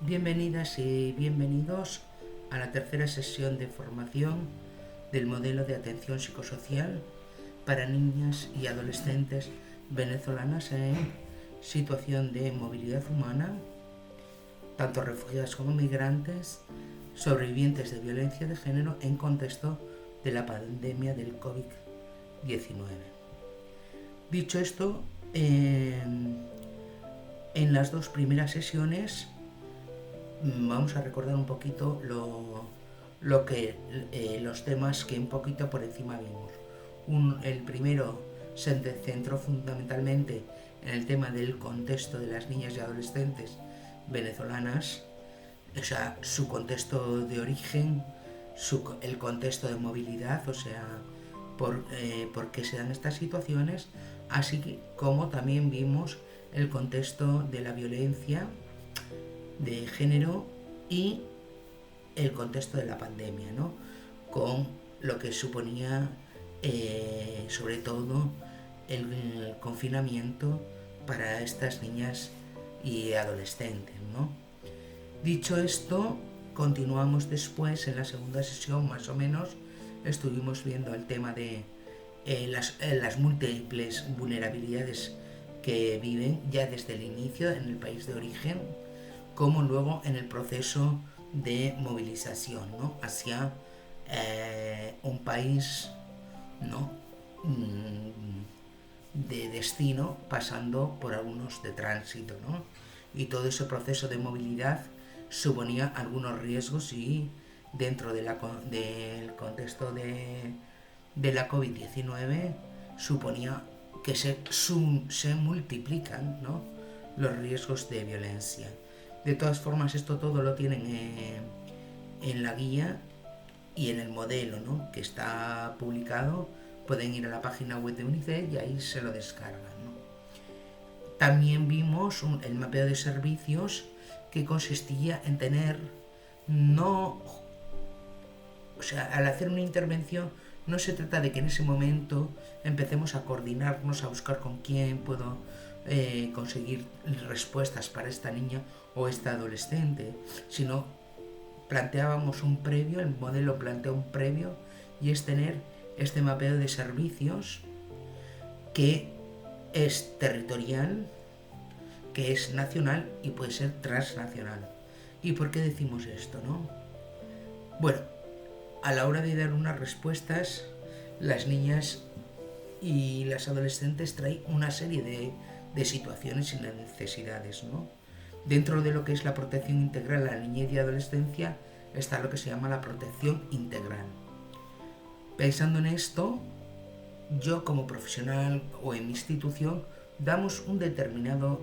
Bienvenidas y bienvenidos a la tercera sesión de formación del modelo de atención psicosocial para niñas y adolescentes venezolanas en situación de movilidad humana, tanto refugiadas como migrantes, sobrevivientes de violencia de género en contexto de la pandemia del COVID-19. Dicho esto, en las dos primeras sesiones vamos a recordar un poquito los temas que un poquito por encima vimos. El primero se centró fundamentalmente en el tema del contexto de las niñas y adolescentes venezolanas, o sea, su contexto de origen, el contexto de movilidad, o sea, por qué se dan estas situaciones, así como también vimos el contexto de la violencia de género y el contexto de la pandemia, ¿no? Con lo que suponía sobre todo el confinamiento para estas niñas y adolescentes, ¿no? Dicho esto, continuamos después en la segunda sesión, más o menos, estuvimos viendo el tema de las múltiples vulnerabilidades que viven ya desde el inicio en el país de origen, como luego en el proceso de movilización, ¿no? Hacia un país, ¿no? De destino, pasando por algunos de tránsito, ¿no? Y todo ese proceso de movilidad suponía algunos riesgos y dentro del contexto de la COVID-19 suponía que se multiplican, ¿no?, los riesgos de violencia. De todas formas, esto todo lo tienen en la guía y en el modelo, ¿no?, que está publicado. Pueden ir a la página web de UNICEF y ahí se lo descargan, ¿no? También vimos el mapeo de servicios, que consistía en tener o sea, al hacer una intervención no se trata de que en ese momento empecemos a coordinarnos, a buscar con quién puedo conseguir respuestas para esta niña o esta adolescente, sino planteábamos un previo, el modelo plantea un previo, y es tener este mapeo de servicios que es territorial, que es nacional y puede ser transnacional. ¿Y por qué decimos esto, no? Bueno, a la hora de dar unas respuestas, las niñas y las adolescentes traen una serie de situaciones y necesidades, ¿no? Dentro de lo que es la protección integral a la niñez y adolescencia está lo que se llama la protección integral. Pensando en esto, yo como profesional o en mi institución damos un determinado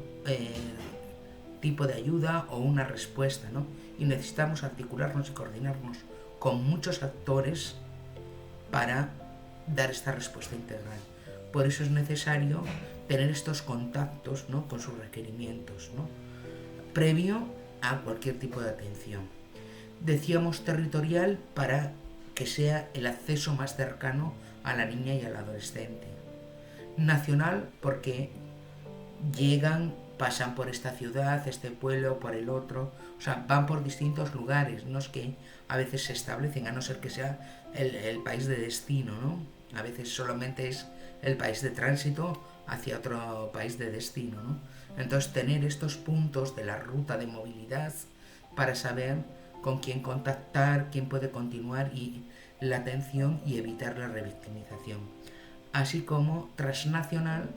tipo de ayuda o una respuesta, ¿no? Y necesitamos articularnos y coordinarnos con muchos actores para dar esta respuesta integral. Por eso es necesario tener estos contactos, ¿no?, con sus requerimientos, ¿no?, previo a cualquier tipo de atención. Decíamos territorial para que sea el acceso más cercano a la niña y al adolescente. Nacional porque llegan, pasan por esta ciudad, este pueblo, por el otro, o sea, van por distintos lugares, no es que a veces se establecen, a no ser que sea el país de destino, ¿no? A veces solamente es el país de tránsito hacia otro país de destino, ¿no? Entonces, tener estos puntos de la ruta de movilidad para saber con quién contactar, quién puede continuar y la atención y evitar la revictimización. Así como transnacional,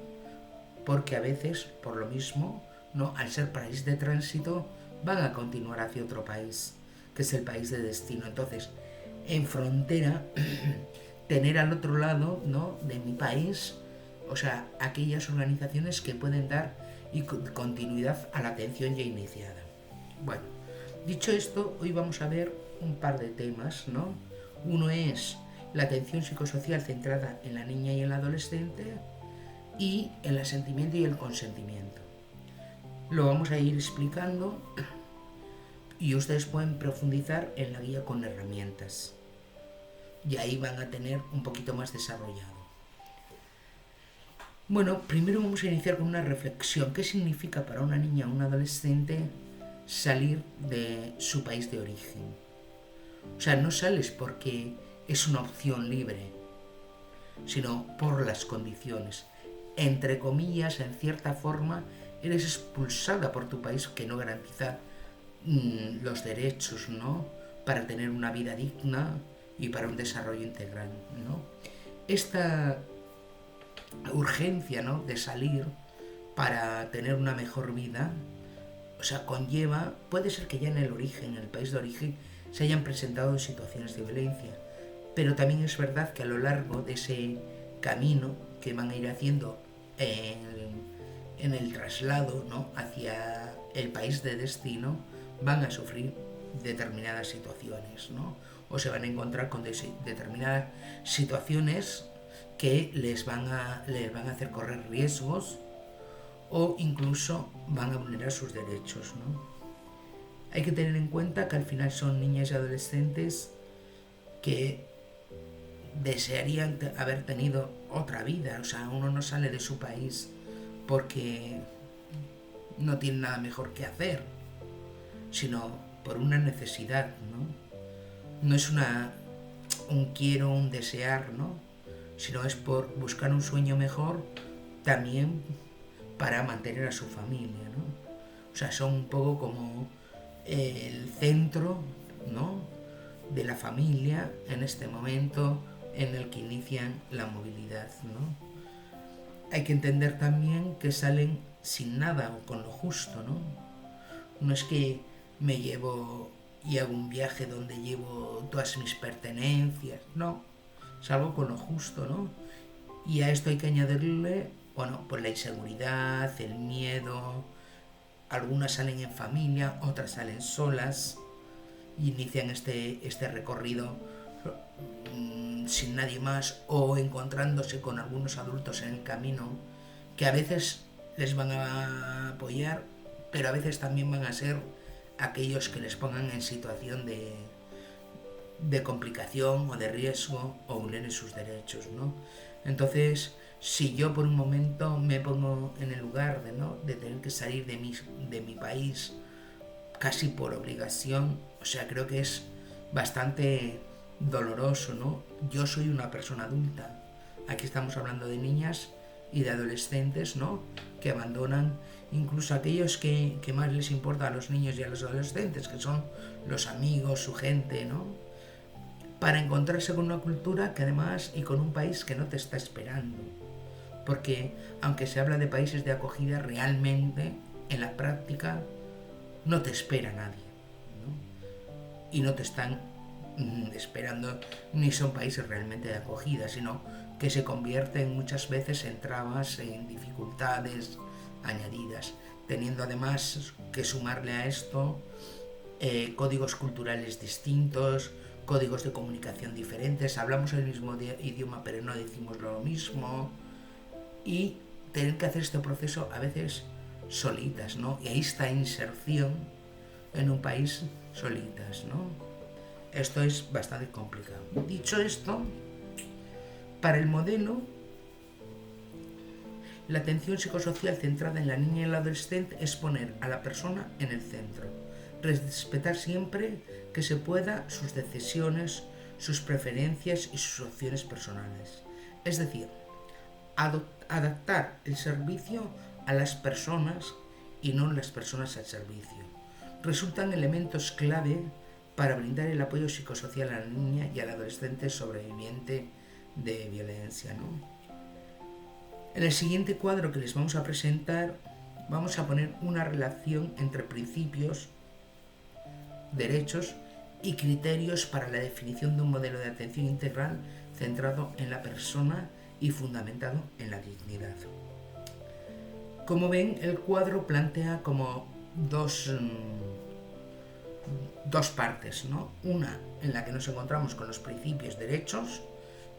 porque a veces, por lo mismo, ¿no?, al ser país de tránsito, van a continuar hacia otro país, que es el país de destino. Entonces, en frontera, tener al otro lado, ¿no?, de mi país, o sea, aquellas organizaciones que pueden dar y continuidad a la atención ya iniciada. Bueno, dicho esto, hoy vamos a ver un par de temas, ¿no? Uno es la atención psicosocial centrada en la niña y el adolescente y en el sentimiento y el consentimiento. Lo vamos a ir explicando y ustedes pueden profundizar en la guía con herramientas. Y ahí van a tener un poquito más desarrollado. Bueno, primero vamos a iniciar con una reflexión. ¿Qué significa para una niña o un adolescente salir de su país de origen. O sea, no sales porque es una opción libre, sino por las condiciones. Entre comillas, en cierta forma, eres expulsada por tu país que no garantiza los derechos, ¿no? Para tener una vida digna y para un desarrollo integral, ¿no? Esta urgencia, ¿no?, de salir para tener una mejor vida, o sea, conlleva, puede ser que ya en el origen, en el país de origen, se hayan presentado situaciones de violencia, pero también es verdad que a lo largo de ese camino que van a ir haciendo en el traslado, ¿no?, hacia el país de destino, van a sufrir determinadas situaciones, ¿no? O se van a encontrar con determinadas situaciones que les van a hacer correr riesgos o incluso van a vulnerar sus derechos, ¿no? Hay que tener en cuenta que al final son niñas y adolescentes que desearían haber tenido otra vida. O sea, uno no sale de su país porque no tiene nada mejor que hacer, sino por una necesidad, ¿no? No es un quiero, un desear, ¿no? Sino es por buscar un sueño mejor también para mantener a su familia, ¿no? O sea, son un poco como el centro, ¿no?, de la familia en este momento en el que inician la movilidad, ¿no? Hay que entender también que salen sin nada o con lo justo, ¿no? No es que me llevo y hago un viaje donde llevo todas mis pertenencias, no, salgo con lo justo, ¿no? Y a esto hay que añadirle, bueno, pues la inseguridad, el miedo. Algunas salen en familia, otras salen solas y inician este recorrido sin nadie más o encontrándose con algunos adultos en el camino que a veces les van a apoyar, pero a veces también van a ser aquellos que les pongan en situación de complicación o de riesgo o vulneren sus derechos, ¿no? Entonces, si yo por un momento me pongo en el lugar de tener que salir de mi país casi por obligación, o sea, creo que es bastante doloroso, ¿no? Yo soy una persona adulta. Aquí estamos hablando de niñas y de adolescentes, ¿no?, que abandonan incluso aquellos que más les importa a los niños y a los adolescentes, que son los amigos, su gente, ¿no?, para encontrarse con una cultura que además y con un país que no te está esperando. Porque aunque se habla de países de acogida, realmente en la práctica no te espera nadie, ¿no? Y no te están esperando, ni son países realmente de acogida, sino que se convierten muchas veces en trabas, en dificultades añadidas, teniendo además que sumarle a esto códigos culturales distintos, códigos de comunicación diferentes, hablamos el mismo idioma pero no decimos lo mismo, y tener que hacer este proceso a veces solitas, ¿no? Y ahí está inserción en un país solitas, ¿no? Esto es bastante complicado. Dicho esto, para el modelo, la atención psicosocial centrada en la niña y el adolescente es poner a la persona en el centro, respetar siempre que se pueda sus decisiones, sus preferencias y sus opciones personales. Es decir, adaptar el servicio a las personas y no las personas al servicio. Resultan elementos clave para brindar el apoyo psicosocial a la niña y al adolescente sobreviviente de violencia, ¿no? En el siguiente cuadro que les vamos a presentar vamos a poner una relación entre principios, derechos y criterios para la definición de un modelo de atención integral centrado en la persona y fundamentado en la dignidad. Como ven, el cuadro plantea como dos partes, ¿no? Una en la que nos encontramos con los principios, derechos,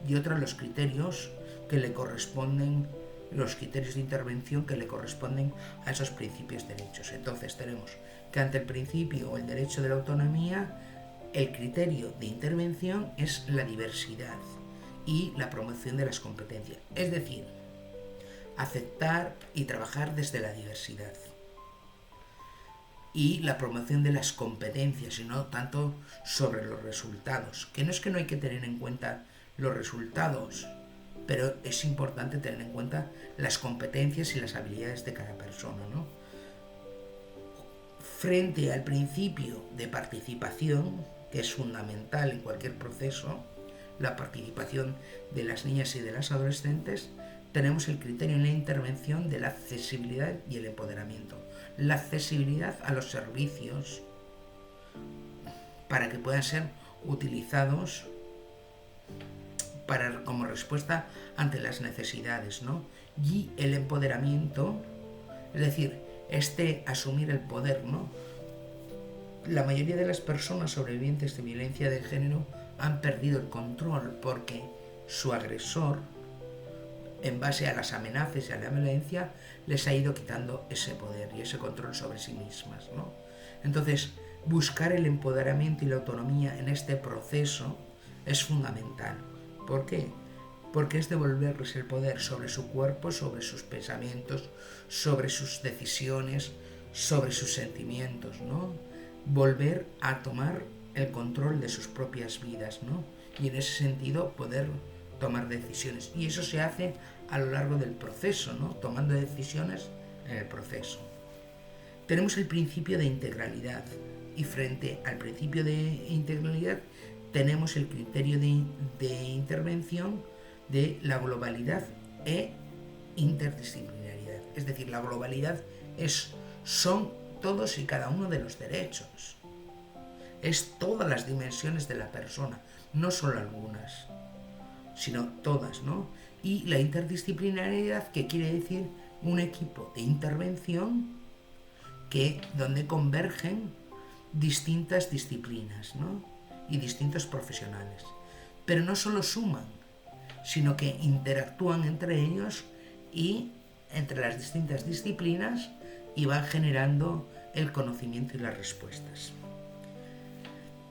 y otra los criterios que le corresponden, los criterios de intervención que le corresponden a esos principios, derechos. Entonces tenemos que ante el principio o el derecho de la autonomía, el criterio de intervención es la diversidad y la promoción de las competencias, es decir, aceptar y trabajar desde la diversidad. y la promoción de las competencias y no tanto sobre los resultados. Que no es que no hay que tener en cuenta los resultados, pero es importante tener en cuenta las competencias y las habilidades de cada persona, ¿no? Frente al principio de participación, que es fundamental en cualquier proceso, la participación de las niñas y de las adolescentes, tenemos el criterio en la intervención de la accesibilidad y el empoderamiento. La accesibilidad a los servicios para que puedan ser utilizados como respuesta ante las necesidades, ¿no? Y el empoderamiento, es decir, asumir el poder, ¿no? La mayoría de las personas sobrevivientes de violencia de género han perdido el control porque su agresor, en base a las amenazas y a la violencia, les ha ido quitando ese poder y ese control sobre sí mismas, ¿no? Entonces, buscar el empoderamiento y la autonomía en este proceso es fundamental. ¿Por qué? Porque es devolverles el poder sobre su cuerpo, sobre sus pensamientos, sobre sus decisiones, sobre sus sentimientos, ¿no? Volver a tomar el control de sus propias vidas, ¿no? Y en ese sentido poder tomar decisiones. Y eso se hace a lo largo del proceso, ¿no? Tomando decisiones en el proceso. Tenemos el principio de integralidad y frente al principio de integralidad tenemos el criterio de intervención de la globalidad e interdisciplinaridad. Es decir, la globalidad son todos y cada uno de los derechos. Es todas las dimensiones de la persona, no solo algunas, sino todas, ¿no? Y la interdisciplinariedad, que quiere decir un equipo de intervención donde convergen distintas disciplinas, ¿no? Y distintos profesionales. Pero no solo suman, sino que interactúan entre ellos y entre las distintas disciplinas y van generando el conocimiento y las respuestas.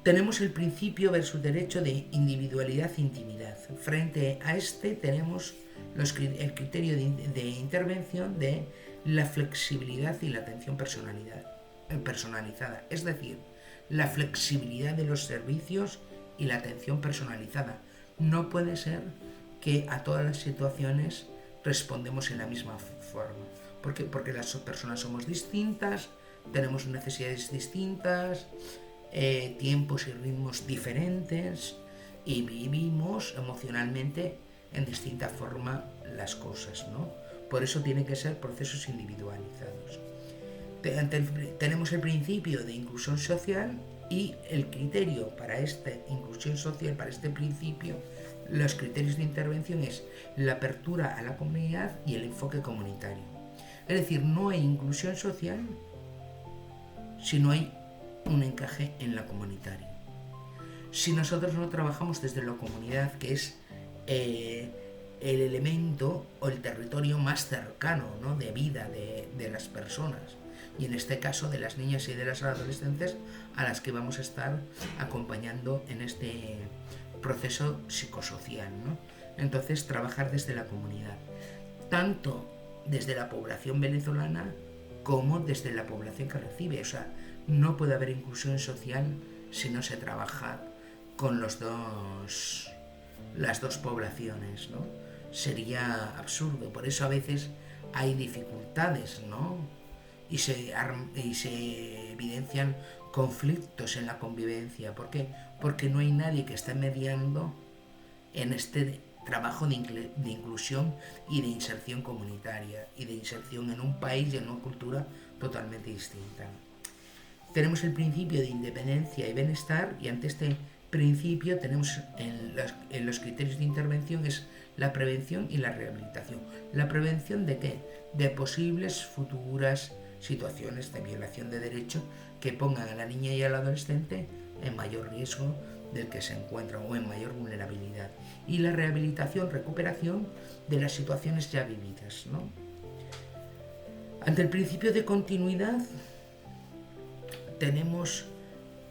Tenemos el principio versus derecho de individualidad e intimidad. Frente a tenemos el criterio de intervención de la flexibilidad y la atención personalizada. Es decir, la flexibilidad de los servicios y la atención personalizada. No puede ser que a todas las situaciones respondemos en la misma forma. ¿Por qué? Porque las personas somos distintas, tenemos necesidades distintas, tiempos y ritmos diferentes y vivimos emocionalmente en distinta forma las cosas, ¿no? Por eso tienen que ser procesos individualizados. Tenemos el principio de inclusión social y el criterio para esta inclusión social, para este principio, los criterios de intervención es la apertura a la comunidad y el enfoque comunitario. Es decir, no hay inclusión social si no hay un encaje en la comunitaria. Si nosotros no trabajamos desde la comunidad, que es el elemento o el territorio más cercano, ¿no?, de vida de las personas, y en este caso de las niñas y de las adolescentes a las que vamos a estar acompañando en este proceso psicosocial, ¿no? Entonces, trabajar desde la comunidad, tanto desde la población venezolana como desde la población que recibe. O sea, no puede haber inclusión social si no se trabaja con las dos poblaciones, ¿no? Sería absurdo. Por eso a veces hay dificultades, ¿no? Y se evidencian conflictos en la convivencia. ¿Por qué? Porque no hay nadie que esté mediando en este trabajo de inclusión y de inserción comunitaria y de inserción en un país y en una cultura totalmente distinta. Tenemos el principio de independencia y bienestar, y ante este principio tenemos en los criterios de intervención es la prevención y la rehabilitación. ¿La prevención de qué? De posibles futuras situaciones de violación de derechos que pongan a la niña y al adolescente en mayor riesgo del que se encuentran o en mayor vulnerabilidad. Y la rehabilitación, recuperación de las situaciones ya vividas, ¿no? Ante el principio de continuidad tenemos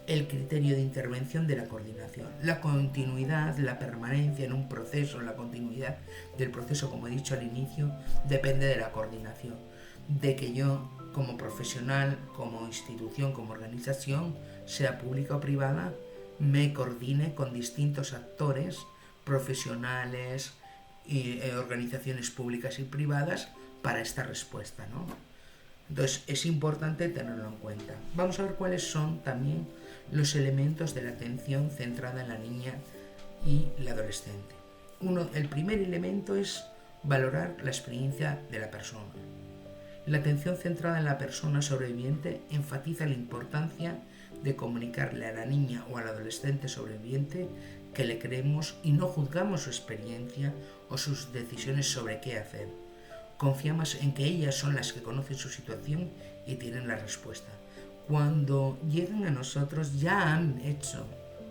el criterio de intervención de la coordinación. La continuidad, la permanencia en un proceso, la continuidad del proceso, como he dicho al inicio, depende de la coordinación. de que yo, como profesional, como institución, como organización, sea pública o privada, me coordine con distintos actores, profesionales y organizaciones públicas y privadas para esta respuesta, ¿no? Entonces es importante tenerlo en cuenta. Vamos a ver cuáles son también los elementos de la atención centrada en la niña y la adolescente. El primer elemento es valorar la experiencia de la persona. La atención centrada en la persona sobreviviente enfatiza la importancia de comunicarle a la niña o al adolescente sobreviviente que le creemos y no juzgamos su experiencia o sus decisiones sobre qué hacer. Confiamos en que ellas son las que conocen su situación y tienen la respuesta. Cuando llegan a nosotros ya han hecho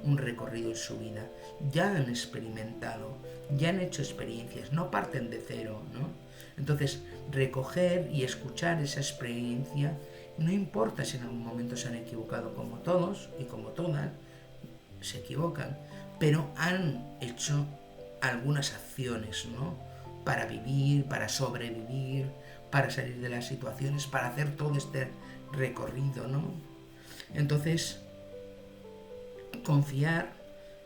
un recorrido en su vida, ya han experimentado, ya han hecho experiencias, no parten de cero, ¿no? Entonces, recoger y escuchar esa experiencia, no importa si en algún momento se han equivocado, como todos y como todas, se equivocan, pero han hecho algunas acciones, ¿no? Para vivir, para sobrevivir, para salir de las situaciones, para hacer todo este recorrido, ¿no? Entonces, confiar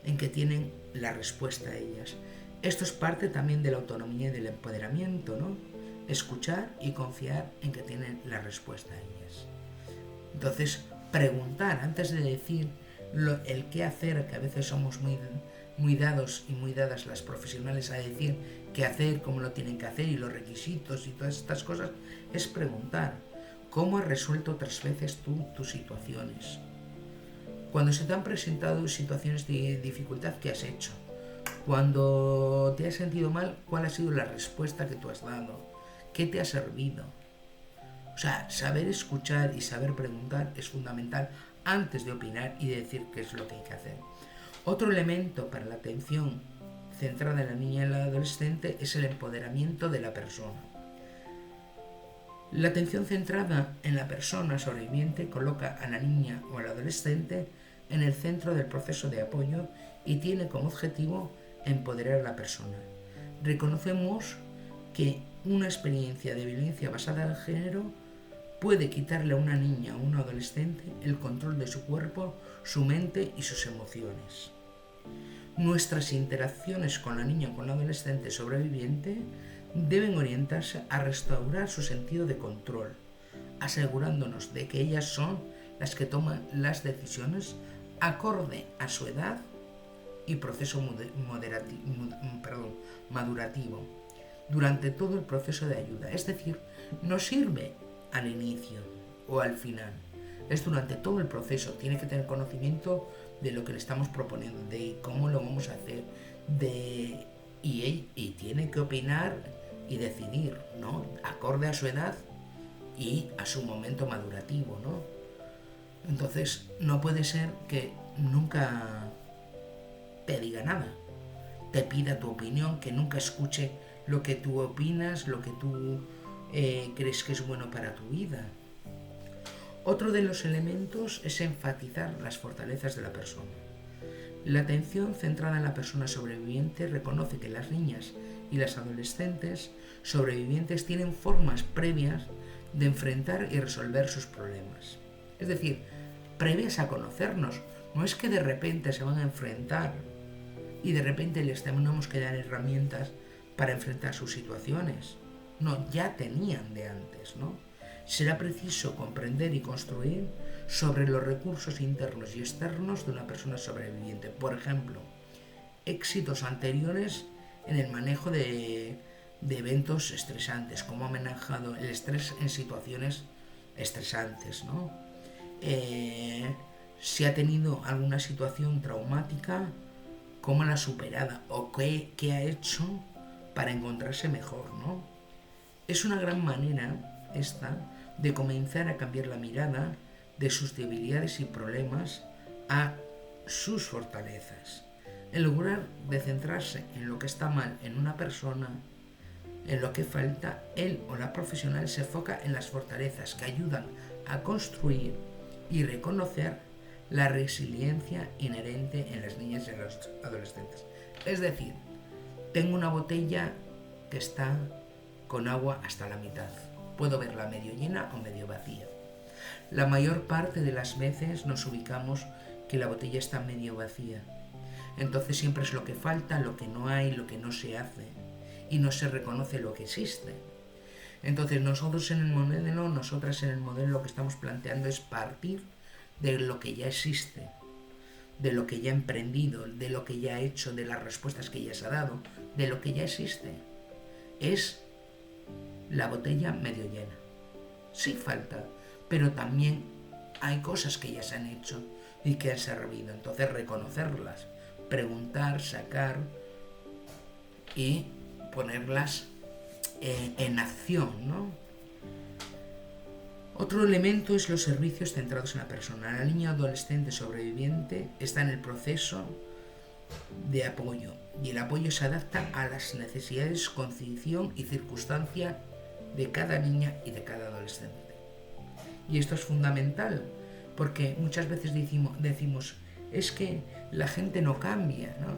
en que tienen la respuesta a ellas. Esto es parte también de la autonomía y del empoderamiento, ¿no? Escuchar y confiar en que tienen la respuesta a ellas. Entonces, preguntar antes de decir el qué hacer, que a veces somos muy dados y muy dadas las profesionales a decir qué hacer, cómo lo tienen que hacer y los requisitos y todas estas cosas, es preguntar cómo has resuelto otras veces tú tus situaciones. Cuando se te han presentado situaciones de dificultad, ¿qué has hecho? Cuando te has sentido mal, ¿cuál ha sido la respuesta que tú has dado? ¿Qué te ha servido? O sea, saber escuchar y saber preguntar es fundamental antes de opinar y de decir qué es lo que hay que hacer. Otro elemento para la atención centrada en la niña y el adolescente es el empoderamiento de la persona. La atención centrada en la persona sobreviviente coloca a la niña o al adolescente en el centro del proceso de apoyo y tiene como objetivo empoderar a la persona. Reconocemos que una experiencia de violencia basada en género puede quitarle a una niña o un adolescente el control de su cuerpo, su mente y sus emociones. Nuestras interacciones con la niña o con el adolescente sobreviviente deben orientarse a restaurar su sentido de control, asegurándonos de que ellas son las que toman las decisiones acorde a su edad y proceso madurativo durante todo el proceso de ayuda. Es decir, no sirve al inicio o al final, es durante todo el proceso. Tiene que tener conocimiento de lo que le estamos proponiendo, de cómo lo vamos a hacer, y tiene que opinar y decidir, ¿no? Acorde a su edad y a su momento madurativo, ¿no? Entonces, no puede ser que nunca te diga nada, te pida tu opinión, que nunca escuche lo que tú opinas, lo que tú crees que es bueno para tu vida. Otro de los elementos es enfatizar las fortalezas de la persona. La atención centrada en la persona sobreviviente reconoce que las niñas y las adolescentes sobrevivientes tienen formas previas de enfrentar y resolver sus problemas. Es decir, previas a conocernos. No es que de repente se van a enfrentar y de repente les tenemos que dar herramientas para enfrentar sus situaciones. No, ya tenían de antes, ¿no? Será preciso comprender y construir sobre los recursos internos y externos de una persona sobreviviente. Por ejemplo, éxitos anteriores en el manejo de eventos estresantes, cómo ha manejado el estrés en situaciones estresantes, ¿no? Si ha tenido alguna situación traumática, cómo la ha superado o qué ha hecho para encontrarse mejor, ¿no? Es una gran manera esta de comenzar a cambiar la mirada de sus debilidades y problemas a sus fortalezas. En lugar de centrarse en lo que está mal en una persona, en lo que falta, él o la profesional se enfoca en las fortalezas que ayudan a construir y reconocer la resiliencia inherente en las niñas y en los adolescentes. Es decir, tengo una botella que está con agua hasta la mitad. Puedo verla medio llena o medio vacía. La mayor parte de las veces nos ubicamos que la botella está medio vacía. Entonces siempre es lo que falta, lo que no hay, lo que no se hace. Y no se reconoce lo que existe. Entonces nosotras en el modelo lo que estamos planteando es partir de lo que ya existe, de lo que ya ha emprendido, de lo que ya ha hecho, de las respuestas que ya se ha dado, de lo que ya existe. Es la botella medio llena. Sí falta, pero también hay cosas que ya se han hecho y que han servido. Entonces reconocerlas, preguntar, sacar y ponerlas en acción, ¿no? Otro elemento es los servicios centrados en la persona. La niña adolescente sobreviviente está en el proceso de apoyo y el apoyo se adapta a las necesidades, condición y circunstancia de cada niña y de cada adolescente. Y esto es fundamental porque muchas veces decimos es que la gente no cambia, ¿no?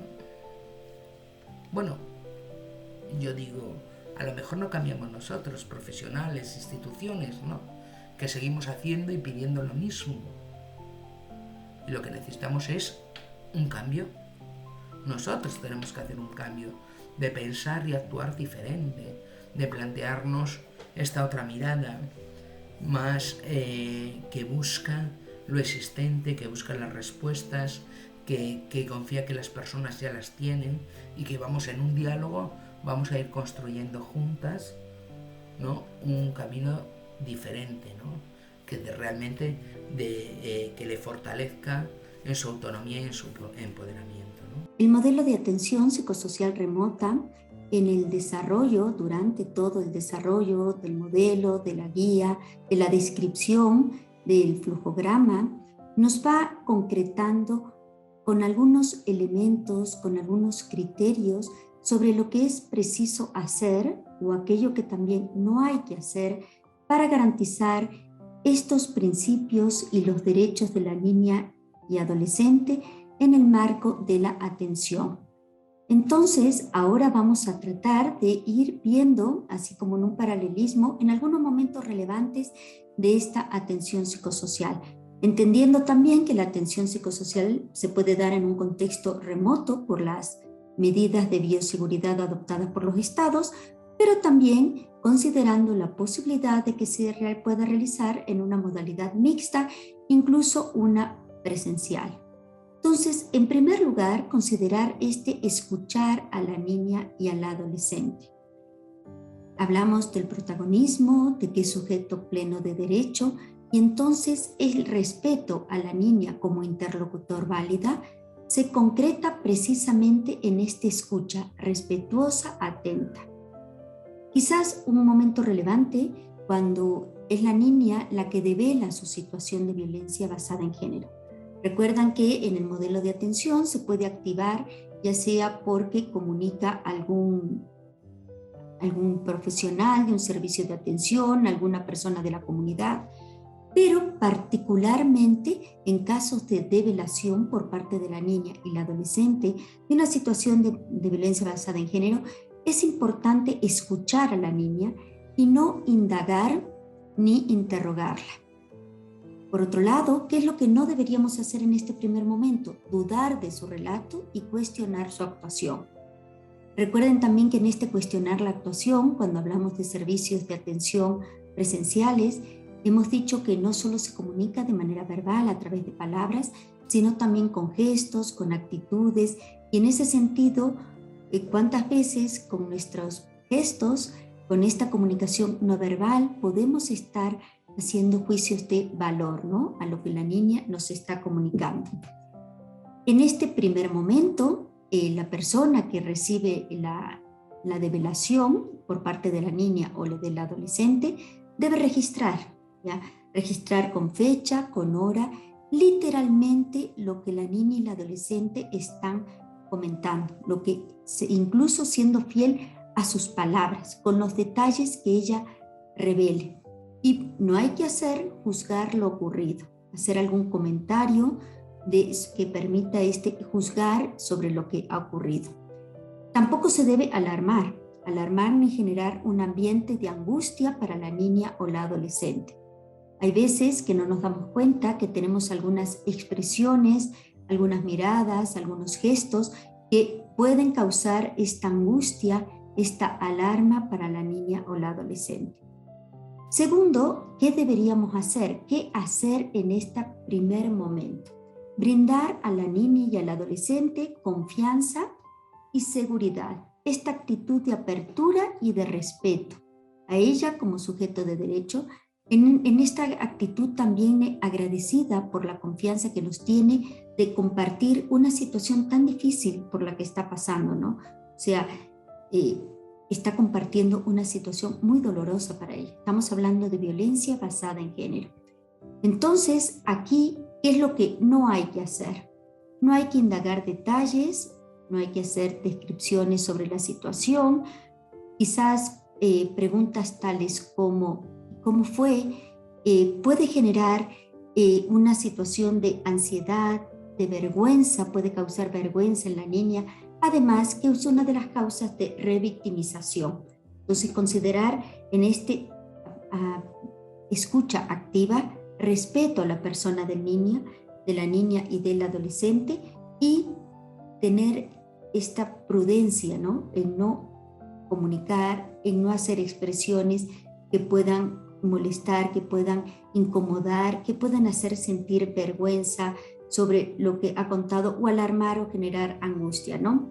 Bueno, yo digo, a lo mejor no cambiamos nosotros, profesionales, instituciones, ¿no? Que seguimos haciendo y pidiendo lo mismo. Y lo que necesitamos es un cambio. Nosotros tenemos que hacer un cambio de pensar y actuar diferente, de plantearnos esta otra mirada más que busca lo existente, que busca las respuestas, que confía que las personas ya las tienen y que vamos en un diálogo, vamos a ir construyendo juntas, ¿no? Un camino diferente, ¿no? Que realmente que le fortalezca en su autonomía y en su empoderamiento, ¿no? El modelo de atención psicosocial remota en el desarrollo, durante todo el desarrollo del modelo, de la guía, de la descripción del flujograma, nos va concretando con algunos elementos, con algunos criterios sobre lo que es preciso hacer o aquello que también no hay que hacer para garantizar estos principios y los derechos de la niña y adolescente en el marco de la atención. Entonces, ahora vamos a tratar de ir viendo, así como en un paralelismo, en algunos momentos relevantes de esta atención psicosocial, entendiendo también que la atención psicosocial se puede dar en un contexto remoto por las medidas de bioseguridad adoptadas por los estados, pero también considerando la posibilidad de que se pueda realizar en una modalidad mixta, incluso una presencial. Entonces, en primer lugar, considerar escuchar a la niña y al adolescente. Hablamos del protagonismo, de que es sujeto pleno de derecho, y entonces el respeto a la niña como interlocutor válida se concreta precisamente en esta escucha respetuosa, atenta. Quizás un momento relevante cuando es la niña la que devela su situación de violencia basada en género. Recuerdan que en el modelo de atención se puede activar ya sea porque comunica algún profesional de un servicio de atención, alguna persona de la comunidad, pero particularmente en casos de develación por parte de la niña y la adolescente de una situación de violencia basada en género, es importante escuchar a la niña y no indagar ni interrogarla. Por otro lado, ¿qué es lo que no deberíamos hacer en este primer momento? Dudar de su relato y cuestionar su actuación. Recuerden también que en este cuestionar la actuación, cuando hablamos de servicios de atención presenciales, hemos dicho que no solo se comunica de manera verbal a través de palabras, sino también con gestos, con actitudes, y en ese sentido, ¿cuántas veces con nuestros gestos, con esta comunicación no verbal, podemos estar haciendo juicios de valor, ¿no?, a lo que la niña nos está comunicando? En este primer momento, la persona que recibe la develación por parte de la niña o del adolescente debe registrar, ¿ya? Registrar con fecha, con hora, literalmente lo que la niña y la adolescente están comentando, lo que incluso siendo fiel a sus palabras, con los detalles que ella revele. Y no hay que juzgar lo ocurrido, hacer algún comentario que permita juzgar sobre lo que ha ocurrido. Tampoco se debe alarmar, alarmar ni generar un ambiente de angustia para la niña o la adolescente. Hay veces que no nos damos cuenta que tenemos algunas expresiones, algunas miradas, algunos gestos que pueden causar esta angustia, esta alarma para la niña o la adolescente. Segundo, ¿qué deberíamos hacer? ¿Qué hacer en este primer momento? Brindar a la niña y al adolescente confianza y seguridad, esta actitud de apertura y de respeto a ella como sujeto de derecho, en esta actitud también agradecida por la confianza que nos tiene de compartir una situación tan difícil por la que está pasando, ¿no? O sea, está compartiendo una situación muy dolorosa para ella. Estamos hablando de violencia basada en género. Entonces, aquí, ¿qué es lo que no hay que hacer? No hay que indagar detalles, no hay que hacer descripciones sobre la situación, quizás preguntas tales como ¿cómo fue? Puede generar una situación de ansiedad, de vergüenza, puede causar vergüenza en la niña, además que es una de las causas de revictimización. Entonces, considerar en escucha activa, respeto a la persona de la niña y del adolescente, y tener esta prudencia, ¿no? En no comunicar, en no hacer expresiones que puedan molestar, que puedan incomodar, que puedan hacer sentir vergüenza sobre lo que ha contado o alarmar o generar angustia, ¿no?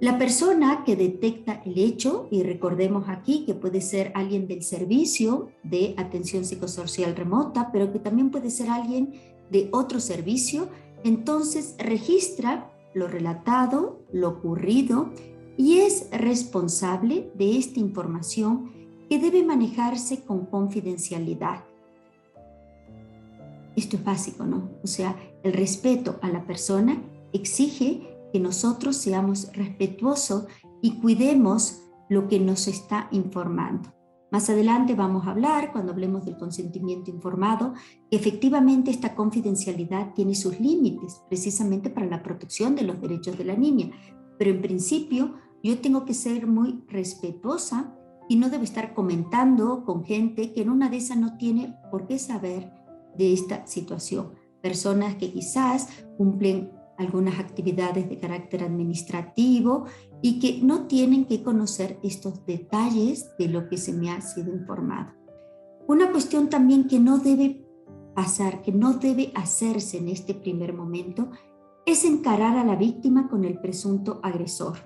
La persona que detecta el hecho, y recordemos aquí que puede ser alguien del servicio de atención psicosocial remota, pero que también puede ser alguien de otro servicio, entonces registra lo relatado, lo ocurrido, y es responsable de esta información que debe manejarse con confidencialidad. Esto es básico, ¿no? O sea, el respeto a la persona exige que nosotros seamos respetuosos y cuidemos lo que nos está informando. Más adelante vamos a hablar, cuando hablemos del consentimiento informado, que efectivamente esta confidencialidad tiene sus límites, precisamente para la protección de los derechos de la niña. Pero en principio, yo tengo que ser muy respetuosa y no debo estar comentando con gente que en una de esas no tiene por qué saber de esta situación. Personas que quizás cumplen algunas actividades de carácter administrativo y que no tienen que conocer estos detalles de lo que se me ha sido informado. Una cuestión también que no debe pasar, que no debe hacerse en este primer momento, es encarar a la víctima con el presunto agresor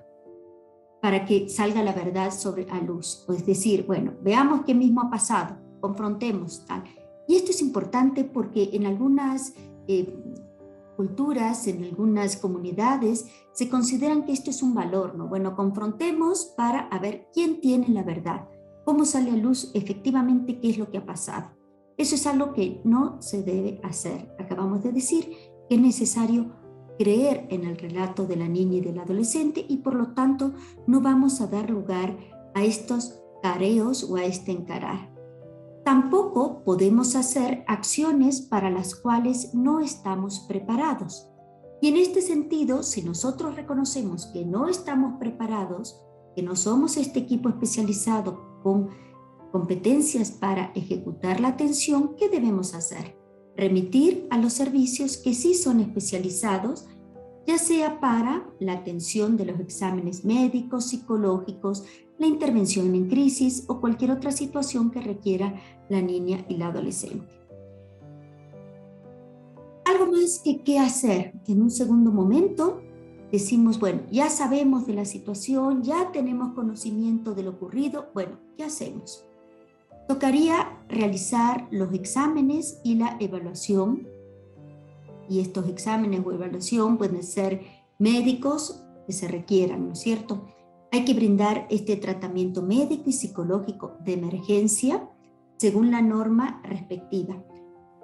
para que salga la verdad a luz. Es decir, bueno, veamos qué mismo ha pasado, confrontemos tal. Y esto es importante porque en algunas culturas, en algunas comunidades, se consideran que esto es un valor, ¿no? Bueno, confrontemos para ver quién tiene la verdad, cómo sale a luz efectivamente qué es lo que ha pasado. Eso es algo que no se debe hacer. Acabamos de decir que es necesario creer en el relato de la niña y del adolescente y por lo tanto no vamos a dar lugar a estos careos o a este encarar. Tampoco podemos hacer acciones para las cuales no estamos preparados. Y en este sentido, si nosotros reconocemos que no estamos preparados, que no somos este equipo especializado con competencias para ejecutar la atención, ¿qué debemos hacer? Remitir a los servicios que sí son especializados, ya sea para la atención de los exámenes médicos, psicológicos, la intervención en crisis o cualquier otra situación que requiera la niña y la adolescente. Algo más que qué hacer. En un segundo momento decimos, bueno, ya sabemos de la situación, ya tenemos conocimiento de lo ocurrido, bueno, ¿qué hacemos? Tocaría realizar los exámenes y la evaluación, y estos exámenes o evaluación pueden ser médicos que se requieran, ¿no es cierto? Hay que brindar este tratamiento médico y psicológico de emergencia según la norma respectiva.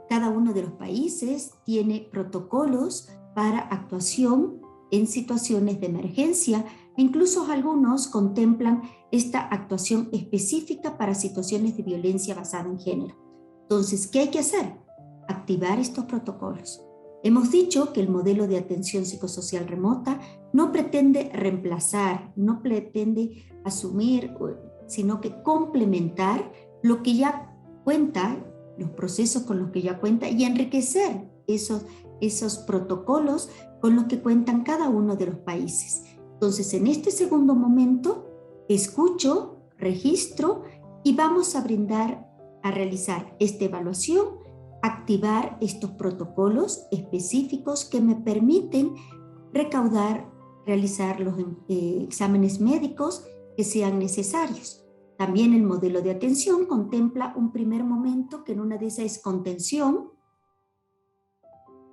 Cada uno de los países tiene protocolos para actuación en situaciones de emergencia. Incluso algunos contemplan esta actuación específica para situaciones de violencia basada en género. Entonces, ¿qué hay que hacer? Activar estos protocolos. Hemos dicho que el modelo de atención psicosocial remota no pretende reemplazar, no pretende asumir, sino que complementar lo que ya cuenta, los procesos con los que ya cuenta, y enriquecer esos protocolos con los que cuentan cada uno de los países. Entonces, en este segundo momento, escucho, registro y vamos a realizar esta evaluación, activar estos protocolos específicos que me permiten realizar los exámenes médicos que sean necesarios. También el modelo de atención contempla un primer momento que en una de esas es contención,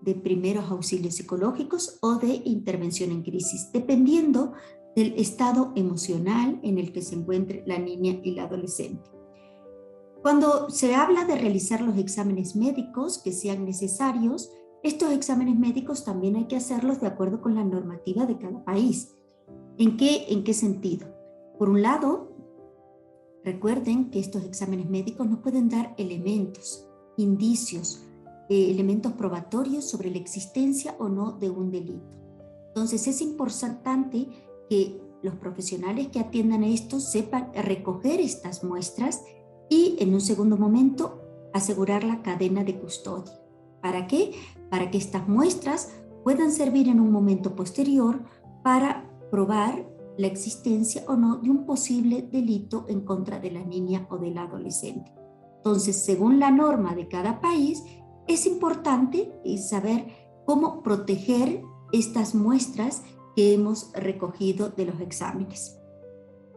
de primeros auxilios psicológicos o de intervención en crisis, dependiendo del estado emocional en el que se encuentre la niña y la adolescente. Cuando se habla de realizar los exámenes médicos que sean necesarios, estos exámenes médicos también hay que hacerlos de acuerdo con la normativa de cada país. ¿En qué sentido? Por un lado, recuerden que estos exámenes médicos nos pueden dar elementos, indicios, elementos probatorios sobre la existencia o no de un delito. Entonces es importante que los profesionales que atiendan a esto sepan recoger estas muestras y en un segundo momento asegurar la cadena de custodia. ¿Para qué? Para que estas muestras puedan servir en un momento posterior para probar la existencia o no de un posible delito en contra de la niña o del adolescente. Entonces, según la norma de cada país, es importante saber cómo proteger estas muestras que hemos recogido de los exámenes.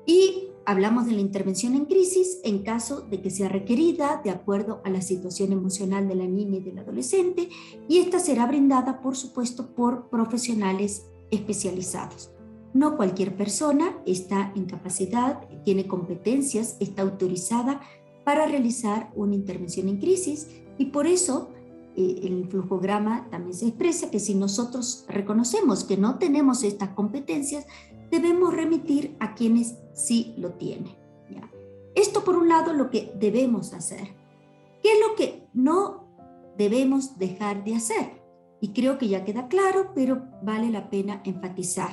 Y hablamos de la intervención en crisis en caso de que sea requerida de acuerdo a la situación emocional de la niña y del adolescente, y esta será brindada, por supuesto, por profesionales especializados. No cualquier persona está en capacidad, tiene competencias, está autorizada para realizar una intervención en crisis, y por eso el flujograma también se expresa que si nosotros reconocemos que no tenemos estas competencias, debemos remitir a quienes sí lo tienen, ¿ya? Esto por un lado lo que debemos hacer. ¿Qué es lo que no debemos dejar de hacer? Y creo que ya queda claro, pero vale la pena enfatizar.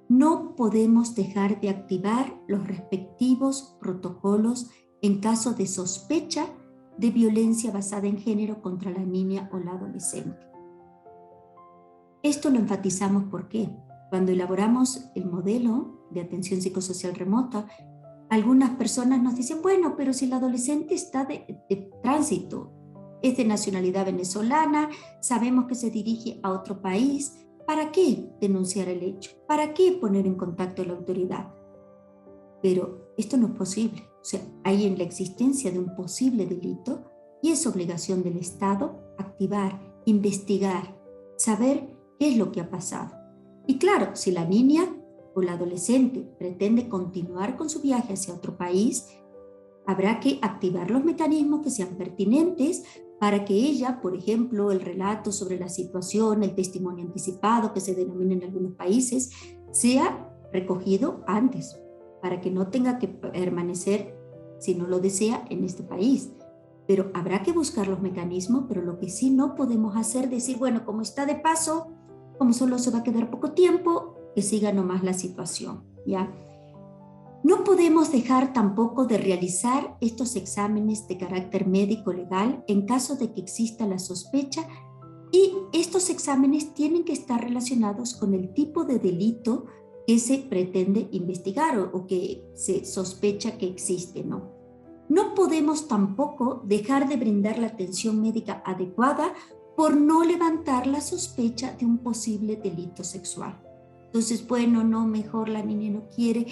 No podemos dejar de activar los respectivos protocolos en caso de sospecha de violencia basada en género contra la niña o la adolescente. Esto lo enfatizamos porque cuando elaboramos el modelo de atención psicosocial remota, algunas personas nos dicen, bueno, pero si el adolescente está de tránsito, es de nacionalidad venezolana, sabemos que se dirige a otro país, ¿para qué denunciar el hecho? ¿Para qué poner en contacto a la autoridad? Pero esto no es posible. O sea, hay en la existencia de un posible delito y es obligación del Estado activar, investigar, saber qué es lo que ha pasado. Y claro, si la niña o la adolescente pretende continuar con su viaje hacia otro país, habrá que activar los mecanismos que sean pertinentes para que ella, por ejemplo, el relato sobre la situación, el testimonio anticipado que se denomina en algunos países, sea recogido antes, para que no tenga que permanecer, si no lo desea, en este país. Pero habrá que buscar los mecanismos, pero lo que sí no podemos hacer es decir, bueno, como está de paso, como solo se va a quedar poco tiempo, que siga nomás la situación, ¿ya? No podemos dejar tampoco de realizar estos exámenes de carácter médico-legal en caso de que exista la sospecha, y estos exámenes tienen que estar relacionados con el tipo de delito que se pretende investigar o que se sospecha que existe, ¿no? No podemos tampoco dejar de brindar la atención médica adecuada por no levantar la sospecha de un posible delito sexual. Entonces, bueno, no, mejor la niña no quiere,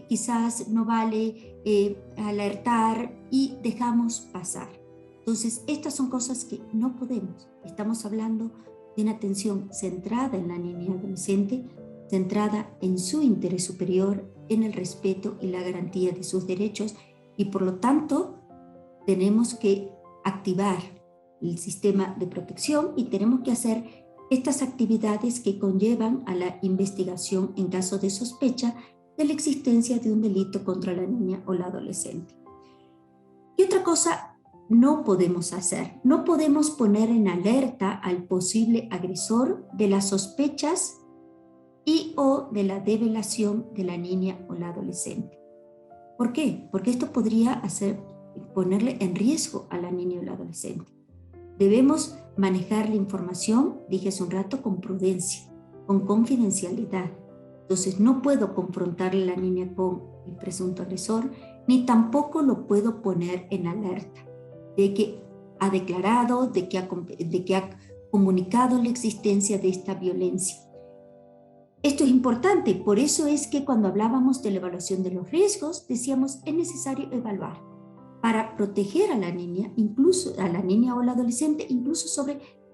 quizás no vale alertar y dejamos pasar. Entonces, estas son cosas que no podemos. Estamos hablando de una atención centrada en la niña y adolescente, centrada en su interés superior, en el respeto y la garantía de sus derechos, y por lo tanto tenemos que activar el sistema de protección y tenemos que hacer estas actividades que conllevan a la investigación en caso de sospecha de la existencia de un delito contra la niña o la adolescente. Y otra cosa no podemos hacer. No podemos poner en alerta al posible agresor de las sospechas y o de la develación de la niña o la adolescente. ¿Por qué? Porque esto podría ponerle en riesgo a la niña o la adolescente. Debemos manejar la información, dije hace un rato, con prudencia, con confidencialidad. Entonces no puedo confrontarle a la niña con el presunto agresor, ni tampoco lo puedo poner en alerta de que ha declarado, de que ha comunicado la existencia de esta violencia. Esto es importante, por eso es que cuando hablábamos de la evaluación de los riesgos, decíamos es necesario evaluar para proteger a la niña, incluso a la niña o al adolescente, incluso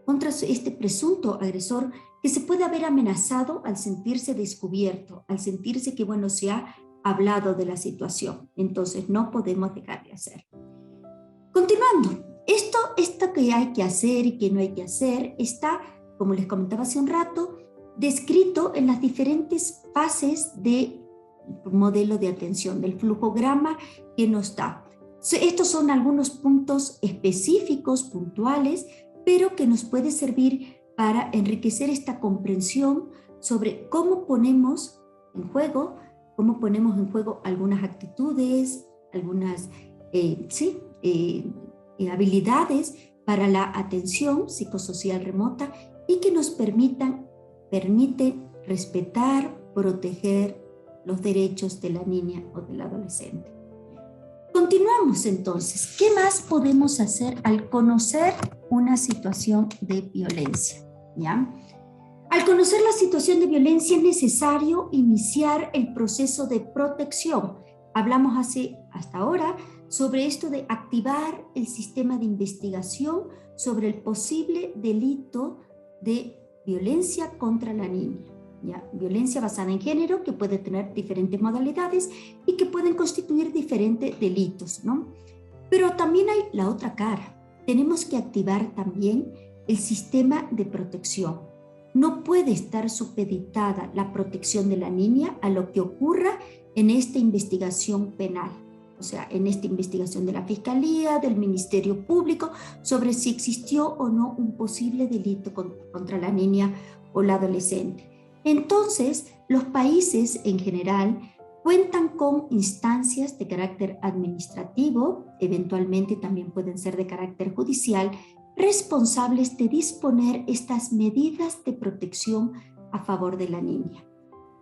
contra este presunto agresor que se puede haber amenazado al sentirse descubierto, al sentirse que, bueno, se ha hablado de la situación. Entonces no podemos dejar de hacer. Continuando, esto que hay que hacer y que no hay que hacer está, como les comentaba hace un rato, descrito en las diferentes fases del modelo de atención, del flujograma que nos da. Estos son algunos puntos específicos, puntuales, pero que nos puede servir para enriquecer esta comprensión sobre cómo ponemos en juego algunas actitudes, algunas habilidades para la atención psicosocial remota y que nos permiten respetar, proteger los derechos de la niña o del adolescente. Continuamos entonces. ¿Qué más podemos hacer al conocer una situación de violencia? ¿Ya? Al conocer la situación de violencia es necesario iniciar el proceso de protección. Hablamos hasta ahora sobre esto de activar el sistema de investigación sobre el posible delito de violencia contra la niña. ¿Ya? Violencia basada en género que puede tener diferentes modalidades y que pueden constituir diferentes delitos, ¿no? Pero también hay la otra cara. Tenemos que activar también el sistema de protección. No puede estar supeditada la protección de la niña a lo que ocurra en esta investigación penal, o sea, en esta investigación de la Fiscalía, del Ministerio Público, sobre si existió o no un posible delito contra la niña o la adolescente. Entonces, los países en general cuentan con instancias de carácter administrativo, eventualmente también pueden ser de carácter judicial, responsables de disponer estas medidas de protección a favor de la niña,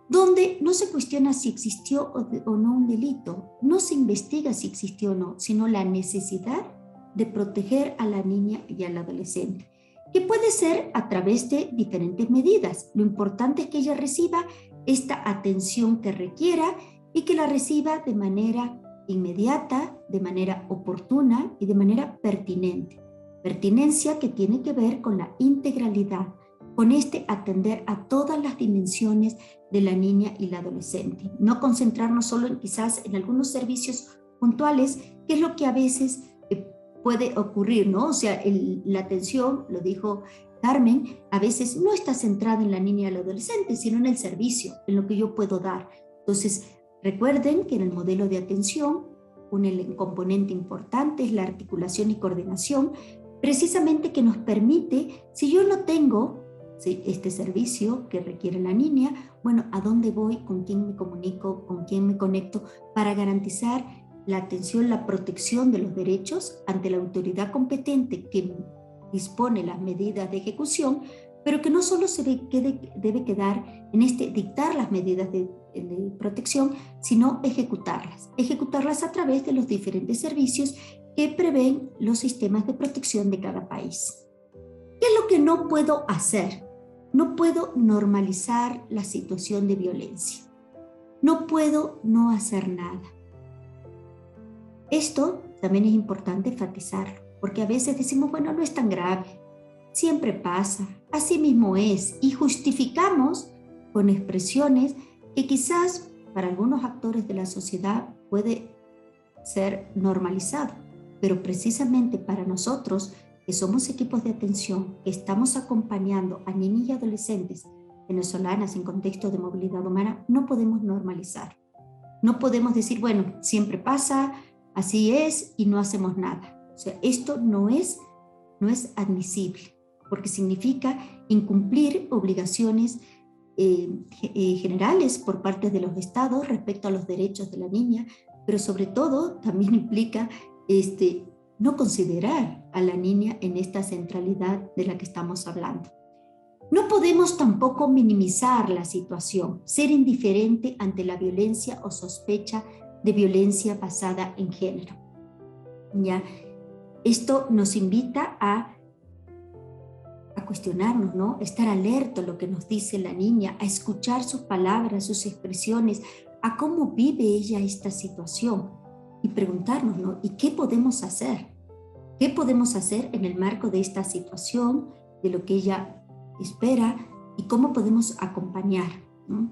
donde no se cuestiona si existió o no un delito, no se investiga si existió o no, sino la necesidad de proteger a la niña y al adolescente, que puede ser a través de diferentes medidas. Lo importante es que ella reciba esta atención que requiera y que la reciba de manera inmediata, de manera oportuna y de manera pertinente. Pertinencia que tiene que ver con la integralidad, con atender a todas las dimensiones de la niña y la adolescente. No concentrarnos solo quizás en algunos servicios puntuales, que es lo que a veces puede ocurrir, ¿no? O sea, la atención, lo dijo Carmen, a veces no está centrada en la niña y el adolescente, sino en el servicio, en lo que yo puedo dar. Entonces, recuerden que en el modelo de atención, un componente importante es la articulación y coordinación, precisamente que nos permite, si yo no tengo este servicio que requiere la niña, bueno, ¿a dónde voy? ¿Con quién me comunico? ¿Con quién me conecto? Para garantizar la atención, la protección de los derechos ante la autoridad competente que dispone las medidas de ejecución, pero que no solo debe quedar en dictar las medidas de protección, sino ejecutarlas a través de los diferentes servicios que prevén los sistemas de protección de cada país. ¿Qué es lo que no puedo hacer? No puedo normalizar la situación de violencia. No puedo no hacer nada. Esto también es importante enfatizarlo, porque a veces decimos, bueno, no es tan grave, siempre pasa, así mismo es, y justificamos con expresiones que quizás para algunos actores de la sociedad puede ser normalizado, pero precisamente para nosotros, que somos equipos de atención, que estamos acompañando a niñas y adolescentes venezolanas en contexto de movilidad humana, no podemos normalizar. No podemos decir, bueno, siempre pasa, así es y no hacemos nada. O sea, esto no es admisible, porque significa incumplir obligaciones generales por parte de los estados respecto a los derechos de la niña, pero sobre todo también implica no considerar a la niña en esta centralidad de la que estamos hablando. No podemos tampoco minimizar la situación, ser indiferente ante la violencia o sospecha de violencia basada en género. ¿Ya? Esto nos invita a cuestionarnos, ¿no? Estar alerta a lo que nos dice la niña, a escuchar sus palabras, sus expresiones, a cómo vive ella esta situación y preguntarnos, ¿no? ¿Y qué podemos hacer? ¿Qué podemos hacer en el marco de esta situación, de lo que ella espera y cómo podemos acompañar, ¿no?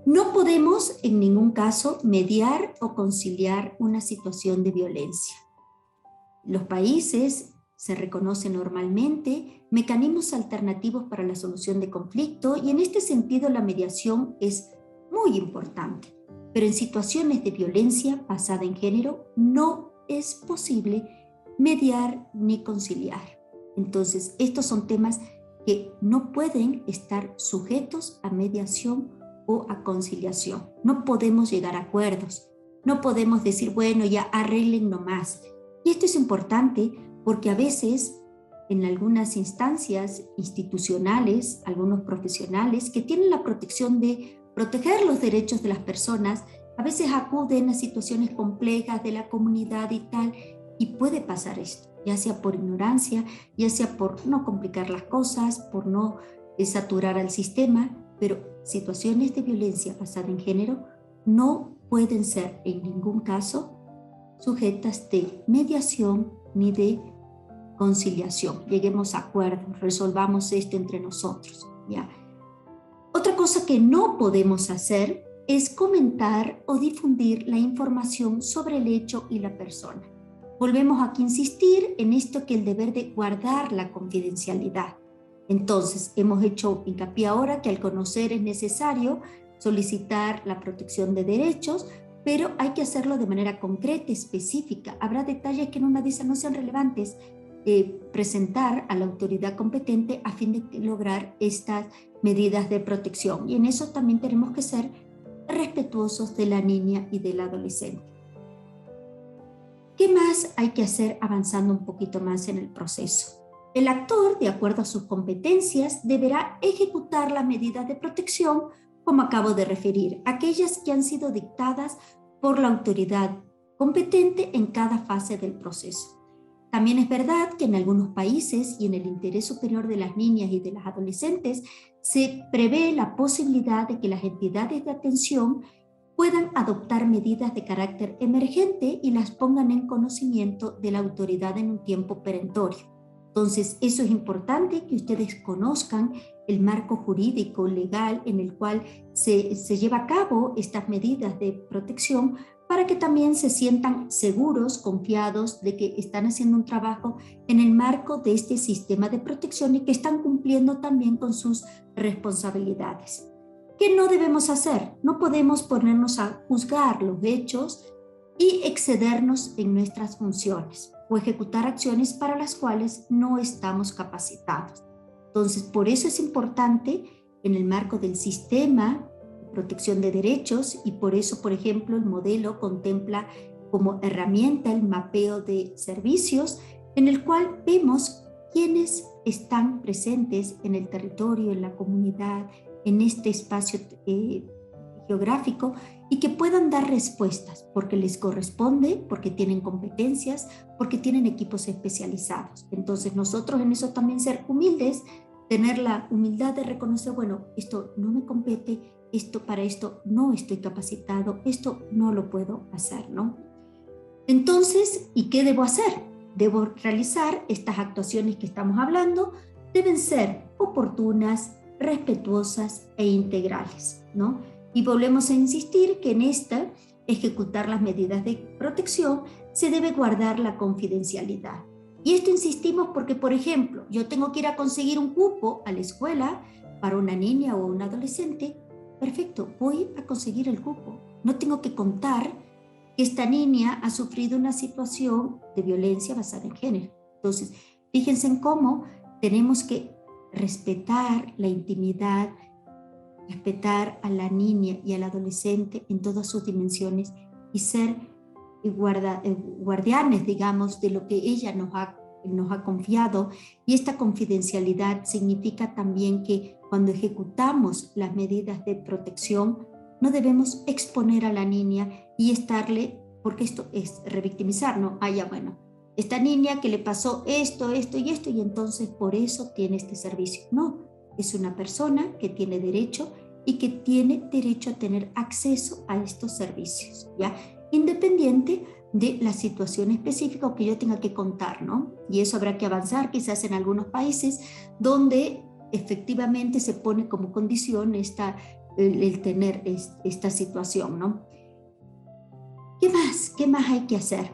No podemos en ningún caso mediar o conciliar una situación de violencia. Los países se reconocen normalmente mecanismos alternativos para la solución de conflicto y en este sentido la mediación es muy importante. Pero en situaciones de violencia basada en género no es posible mediar ni conciliar. Entonces, estos son temas que no pueden estar sujetos a mediación o a conciliación. No podemos llegar a acuerdos. No podemos decir, bueno, ya arreglen nomás. Y esto es importante porque a veces en algunas instancias institucionales, algunos profesionales que tienen la protección de proteger los derechos de las personas, a veces acuden a situaciones complejas de la comunidad y tal, y puede pasar esto, ya sea por ignorancia, ya sea por no complicar las cosas, por no saturar al sistema, pero situaciones de violencia basada en género no pueden ser en ningún caso sujetas de mediación ni de conciliación. Lleguemos a acuerdos, resolvamos esto entre nosotros, ¿ya? Otra cosa que no podemos hacer es comentar o difundir la información sobre el hecho y la persona. Volvemos aquí a insistir en esto, que el deber de guardar la confidencialidad. Entonces, hemos hecho hincapié ahora que al conocer es necesario solicitar la protección de derechos, pero hay que hacerlo de manera concreta, específica. Habrá detalles que en una de esas no sean relevantes, presentar a la autoridad competente a fin de lograr estas medidas de protección. Y en eso también tenemos que ser respetuosos de la niña y del adolescente. ¿Qué más hay que hacer avanzando un poquito más en el proceso? El actor, de acuerdo a sus competencias, deberá ejecutar las medidas de protección, como acabo de referir, aquellas que han sido dictadas por la autoridad competente en cada fase del proceso. También es verdad que en algunos países y en el interés superior de las niñas y de las adolescentes se prevé la posibilidad de que las entidades de atención puedan adoptar medidas de carácter emergente y las pongan en conocimiento de la autoridad en un tiempo perentorio. Entonces, eso es importante que ustedes conozcan el marco jurídico legal en el cual se lleva a cabo estas medidas de protección, para que también se sientan seguros, confiados de que están haciendo un trabajo en el marco de este sistema de protección y que están cumpliendo también con sus responsabilidades. ¿Qué no debemos hacer? No podemos ponernos a juzgar los hechos y excedernos en nuestras funciones o ejecutar acciones para las cuales no estamos capacitados. Entonces, por eso es importante en el marco del sistema protección de derechos, y por eso, por ejemplo, el modelo contempla como herramienta el mapeo de servicios, en el cual vemos quiénes están presentes en el territorio, en la comunidad, en este espacio geográfico, y que puedan dar respuestas porque les corresponde, porque tienen competencias, porque tienen equipos especializados. Entonces nosotros en eso también ser humildes, tener la humildad de reconocer, bueno, esto no me compete, para esto no estoy capacitado, esto no lo puedo hacer, ¿no? Entonces, ¿y qué debo hacer? Debo realizar estas actuaciones que estamos hablando, deben ser oportunas, respetuosas e integrales, ¿no? Y volvemos a insistir que en esta, ejecutar las medidas de protección, se debe guardar la confidencialidad. Y esto insistimos porque, por ejemplo, yo tengo que ir a conseguir un cupo a la escuela para una niña o un adolescente. Perfecto, voy a conseguir el cupo. No tengo que contar que esta niña ha sufrido una situación de violencia basada en género. Entonces, fíjense en cómo tenemos que respetar la intimidad, respetar a la niña y al adolescente en todas sus dimensiones y ser guardianes, digamos, de lo que ella nos ha confiado. Y esta confidencialidad significa también que cuando ejecutamos las medidas de protección, no debemos exponer a la niña y estarle, porque esto es revictimizar, ¿no? Ya bueno, esta niña que le pasó esto, esto y esto, y entonces por eso tiene este servicio. No, es una persona que tiene derecho y que tiene derecho a tener acceso a estos servicios, ¿ya? Independiente de la situación específica o que yo tenga que contar, ¿no? Y eso habrá que avanzar quizás en algunos países donde efectivamente se pone como condición el tener esta situación, ¿no? ¿Qué más? ¿Qué más hay que hacer?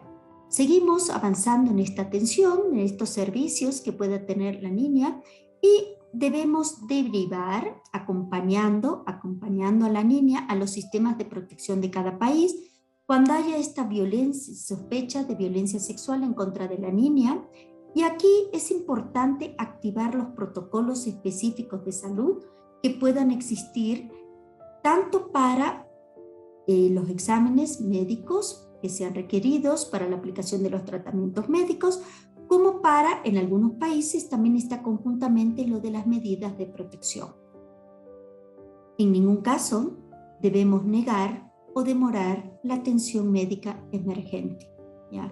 Seguimos avanzando en esta atención, en estos servicios que pueda tener la niña y debemos derivar acompañando a la niña a los sistemas de protección de cada país cuando haya esta violencia, sospecha de violencia sexual en contra de la niña. Y aquí es importante activar los protocolos específicos de salud que puedan existir tanto para los exámenes médicos que sean requeridos para la aplicación de los tratamientos médicos, como para, en algunos países, también está conjuntamente lo de las medidas de protección. En ningún caso debemos negar o demorar la atención médica emergente, ¿ya?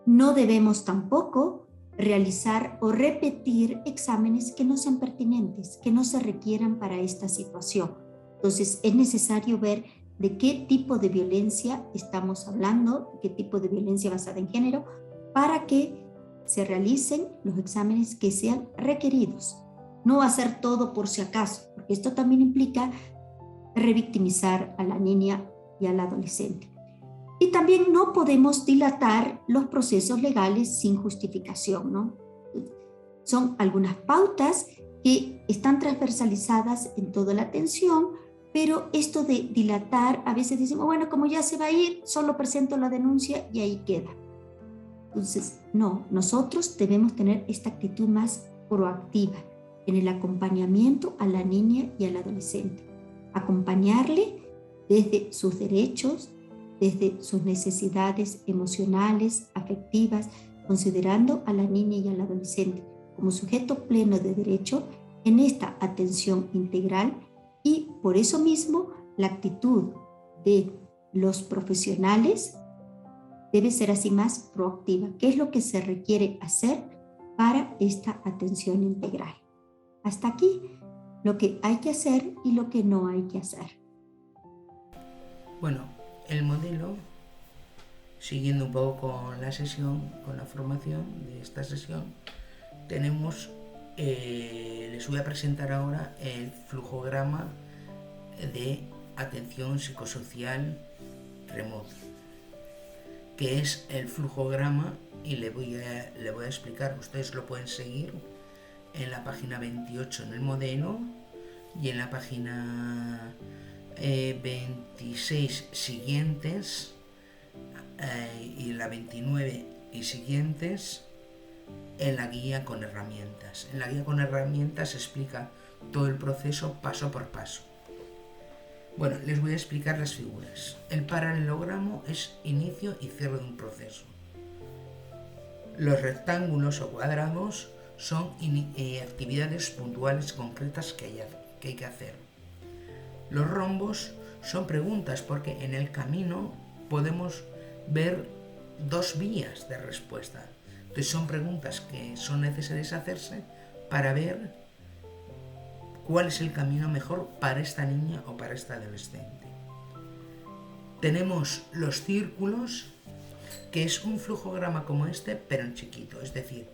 No debemos tampoco realizar o repetir exámenes que no sean pertinentes, que no se requieran para esta situación. Entonces, es necesario ver de qué tipo de violencia estamos hablando, qué tipo de violencia basada en género, para que se realicen los exámenes que sean requeridos. No hacer todo por si acaso, porque esto también implica revictimizar a la niña y al adolescente. Y también no podemos dilatar los procesos legales sin justificación, ¿no? Son algunas pautas que están transversalizadas en toda la atención, pero esto de dilatar, a veces decimos, bueno, como ya se va a ir, solo presento la denuncia y ahí queda. Entonces, no, nosotros debemos tener esta actitud más proactiva en el acompañamiento a la niña y al adolescente. Acompañarle desde sus derechos, desde sus necesidades emocionales, afectivas, considerando a la niña y al adolescente como sujeto pleno de derecho en esta atención integral. Y por eso mismo la actitud de los profesionales debe ser así más proactiva. ¿Qué es lo que se requiere hacer para esta atención integral? Hasta aquí lo que hay que hacer y lo que no hay que hacer. Bueno, el modelo, siguiendo un poco con la sesión, con la formación de esta sesión, tenemos, les voy a presentar ahora el flujograma de atención psicosocial remota, que es el flujograma, y le voy a explicar, ustedes lo pueden seguir en la página 28 en el modelo y en la página 26 siguientes y la 29 y siguientes en la guía con herramientas. En la guía con herramientas se explica todo el proceso paso por paso. Bueno, les voy a explicar las figuras. El paralelogramo es inicio y cierre de un proceso. Los rectángulos o cuadrados son actividades puntuales concretas que hay que hacer. Los rombos son preguntas porque en el camino podemos ver dos vías de respuesta. Entonces son preguntas que son necesarias hacerse para ver cuál es el camino mejor para esta niña o para esta adolescente. Tenemos los círculos, que es un flujograma como este, pero en chiquito, es decir,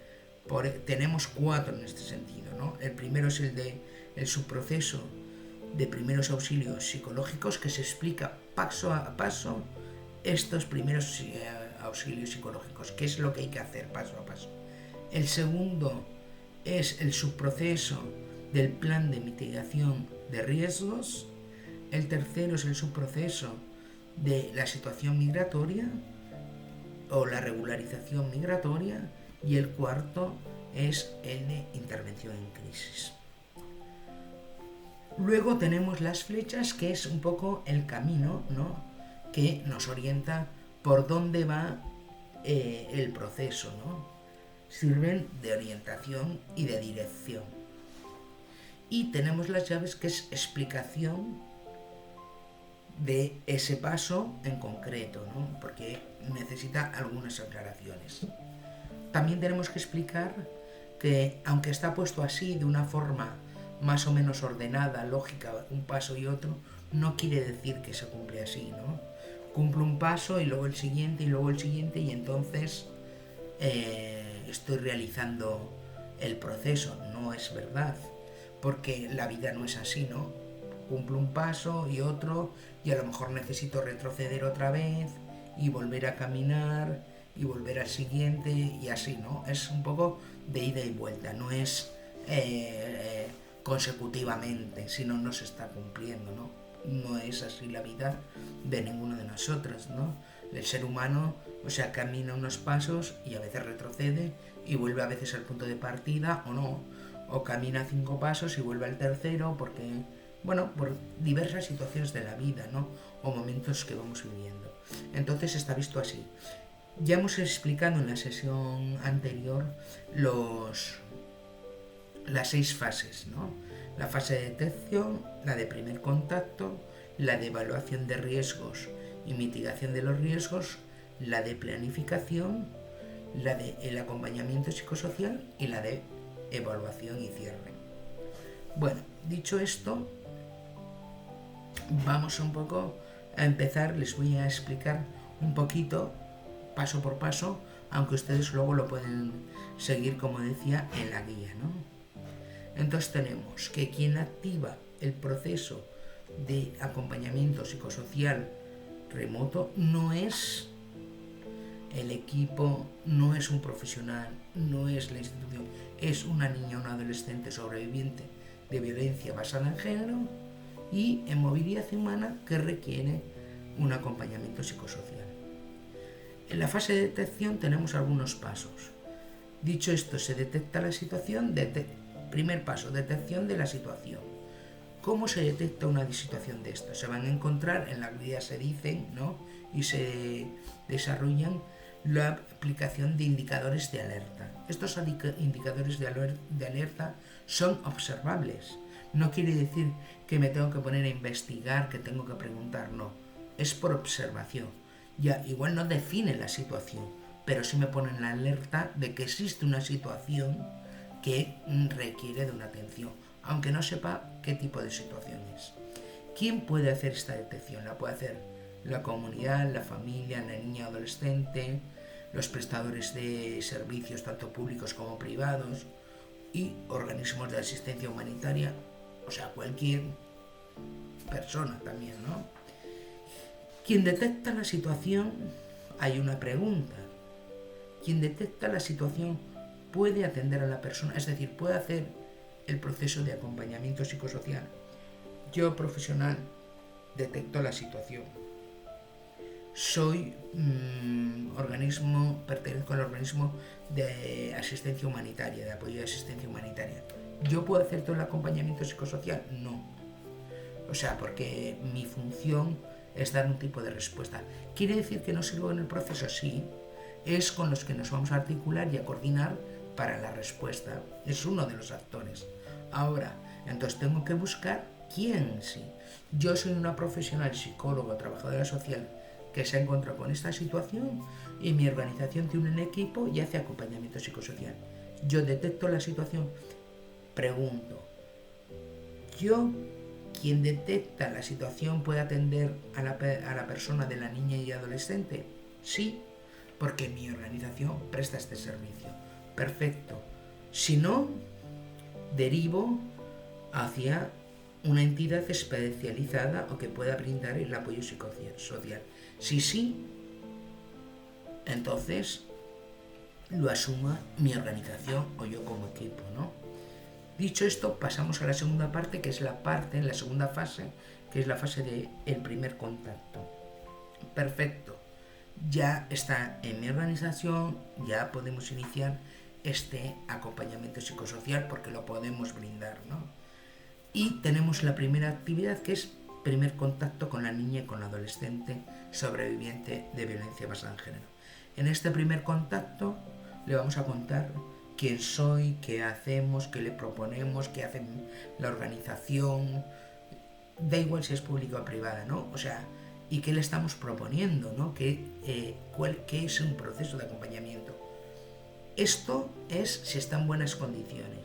tenemos 4 en este sentido, ¿no? El primero es el subproceso de primeros auxilios psicológicos, que se explica paso a paso estos primeros auxilios psicológicos, qué es lo que hay que hacer paso a paso. El segundo es el subproceso del plan de mitigación de riesgos. El tercero es el subproceso de la situación migratoria o la regularización migratoria, y el cuarto es el de intervención en crisis. Luego tenemos las flechas, que es un poco el camino, ¿no?, que nos orienta por dónde va el proceso, ¿no? Sirven de orientación y de dirección. Y tenemos las llaves, que es explicación de ese paso en concreto, ¿no?, porque necesita algunas aclaraciones. También tenemos que explicar que, aunque está puesto así de una forma más o menos ordenada, lógica, un paso y otro, no quiere decir que se cumple así, ¿no? Cumplo un paso y luego el siguiente y luego el siguiente, y entonces estoy realizando el proceso. No es verdad, porque la vida no es así, ¿no? Cumplo un paso y otro, y a lo mejor necesito retroceder otra vez y volver a caminar y volver al siguiente, y así, ¿no? Es un poco de ida y vuelta, no es consecutivamente, si no, no se está cumpliendo, ¿no? No es así la vida de ninguno de nosotros, ¿no? El ser humano, o sea, camina unos pasos y a veces retrocede y vuelve a veces al punto de partida, o no, o camina 5 pasos y vuelve al tercero, porque, bueno, por diversas situaciones de la vida, ¿no?, o momentos que vamos viviendo. Entonces está visto así. Ya hemos explicado en la sesión anterior las 6 fases, ¿no? La fase de detección, la de primer contacto, la de evaluación de riesgos y mitigación de los riesgos, la de planificación, la de el acompañamiento psicosocial y la de evaluación y cierre. Bueno, dicho esto, vamos un poco a empezar. Les voy a explicar un poquito, paso por paso, aunque ustedes luego lo pueden seguir, como decía, en la guía, ¿no? Entonces tenemos que quien activa el proceso de acompañamiento psicosocial remoto no es el equipo, no es un profesional, no es la institución, es una niña o un adolescente sobreviviente de violencia basada en género y en movilidad humana que requiere un acompañamiento psicosocial. En la fase de detección tenemos algunos pasos. Dicho esto, se detecta la situación. Primer paso, detección de la situación. ¿Cómo se detecta una situación de esto? Se van a encontrar, en la guía se dicen, ¿no?, y se desarrollan la aplicación de indicadores de alerta. Estos indicadores de alerta son observables. No quiere decir que me tengo que poner a investigar, que tengo que preguntar, no. Es por observación. Ya, igual no define la situación, pero sí me pone en la alerta de que existe una situación que requiere de una atención, aunque no sepa qué tipo de situación es. ¿Quién puede hacer esta detección? La puede hacer la comunidad, la familia, la niña o adolescente, los prestadores de servicios tanto públicos como privados y organismos de asistencia humanitaria, o sea, cualquier persona también, ¿no? Quien detecta la situación, hay una pregunta. Quien detecta la situación puede atender a la persona, es decir, puede hacer el proceso de acompañamiento psicosocial. Yo, profesional, detecto la situación. Soy pertenezco al organismo de asistencia humanitaria, de apoyo de asistencia humanitaria. ¿Yo puedo hacer todo el acompañamiento psicosocial? No. O sea, porque mi función es dar un tipo de respuesta. ¿Quiere decir que no sirvo en el proceso? Sí. Es con los que nos vamos a articular y a coordinar para la respuesta. Es uno de los actores. Ahora, entonces tengo que buscar quién sí. Yo soy una profesional, psicóloga, trabajadora social, que se ha encontrado con esta situación y mi organización tiene un equipo y hace acompañamiento psicosocial. Yo detecto la situación, pregunto, ¿yo, quien detecta la situación, puede atender a la persona de la niña y adolescente? Sí, porque mi organización presta este servicio. Perfecto. Si no, derivo hacia una entidad especializada o que pueda brindar el apoyo psicosocial. Si sí, entonces lo asuma mi organización o yo como equipo, ¿no? Dicho esto, pasamos a la segunda parte, que es la segunda fase, que es la fase del primer contacto. perfecto, ya está en mi organización, ya podemos iniciar este acompañamiento psicosocial porque lo podemos brindar, ¿no? Y tenemos la primera actividad, que es primer contacto con la niña y con la adolescente sobreviviente de violencia basada en género. En este primer contacto le vamos a contar quién soy, qué hacemos, qué le proponemos, qué hace la organización, da igual si es pública o privada, ¿no? O sea, y qué le estamos proponiendo, ¿no? ¿Qué es un proceso de acompañamiento? Esto es si está en buenas condiciones.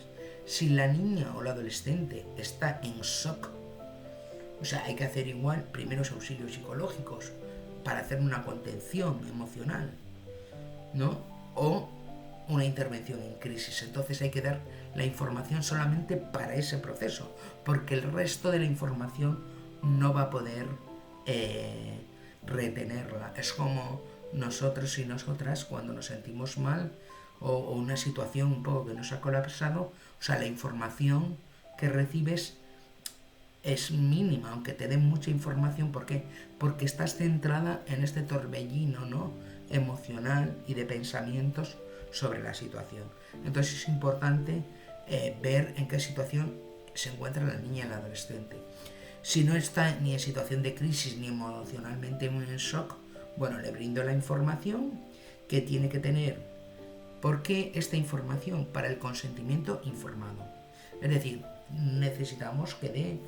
Si la niña o la adolescente está en shock, o sea, hay que hacer igual primeros auxilios psicológicos para hacer una contención emocional, ¿no? O una intervención en crisis. Entonces hay que dar la información solamente para ese proceso, porque el resto de la información no va a poder retenerla. Es como nosotros y nosotras cuando nos sentimos mal o una situación un poco que nos ha colapsado, o sea, la información que recibes es mínima, aunque te den mucha información. ¿Por qué? Porque estás centrada en este torbellino, ¿no?, emocional y de pensamientos sobre la situación. Entonces es importante ver en qué situación se encuentra la niña y el adolescente. Si no está ni en situación de crisis ni emocionalmente muy en shock, bueno, le brindo la información que tiene que tener. ¿Por qué esta información? Para el consentimiento informado. Es decir, necesitamos que dé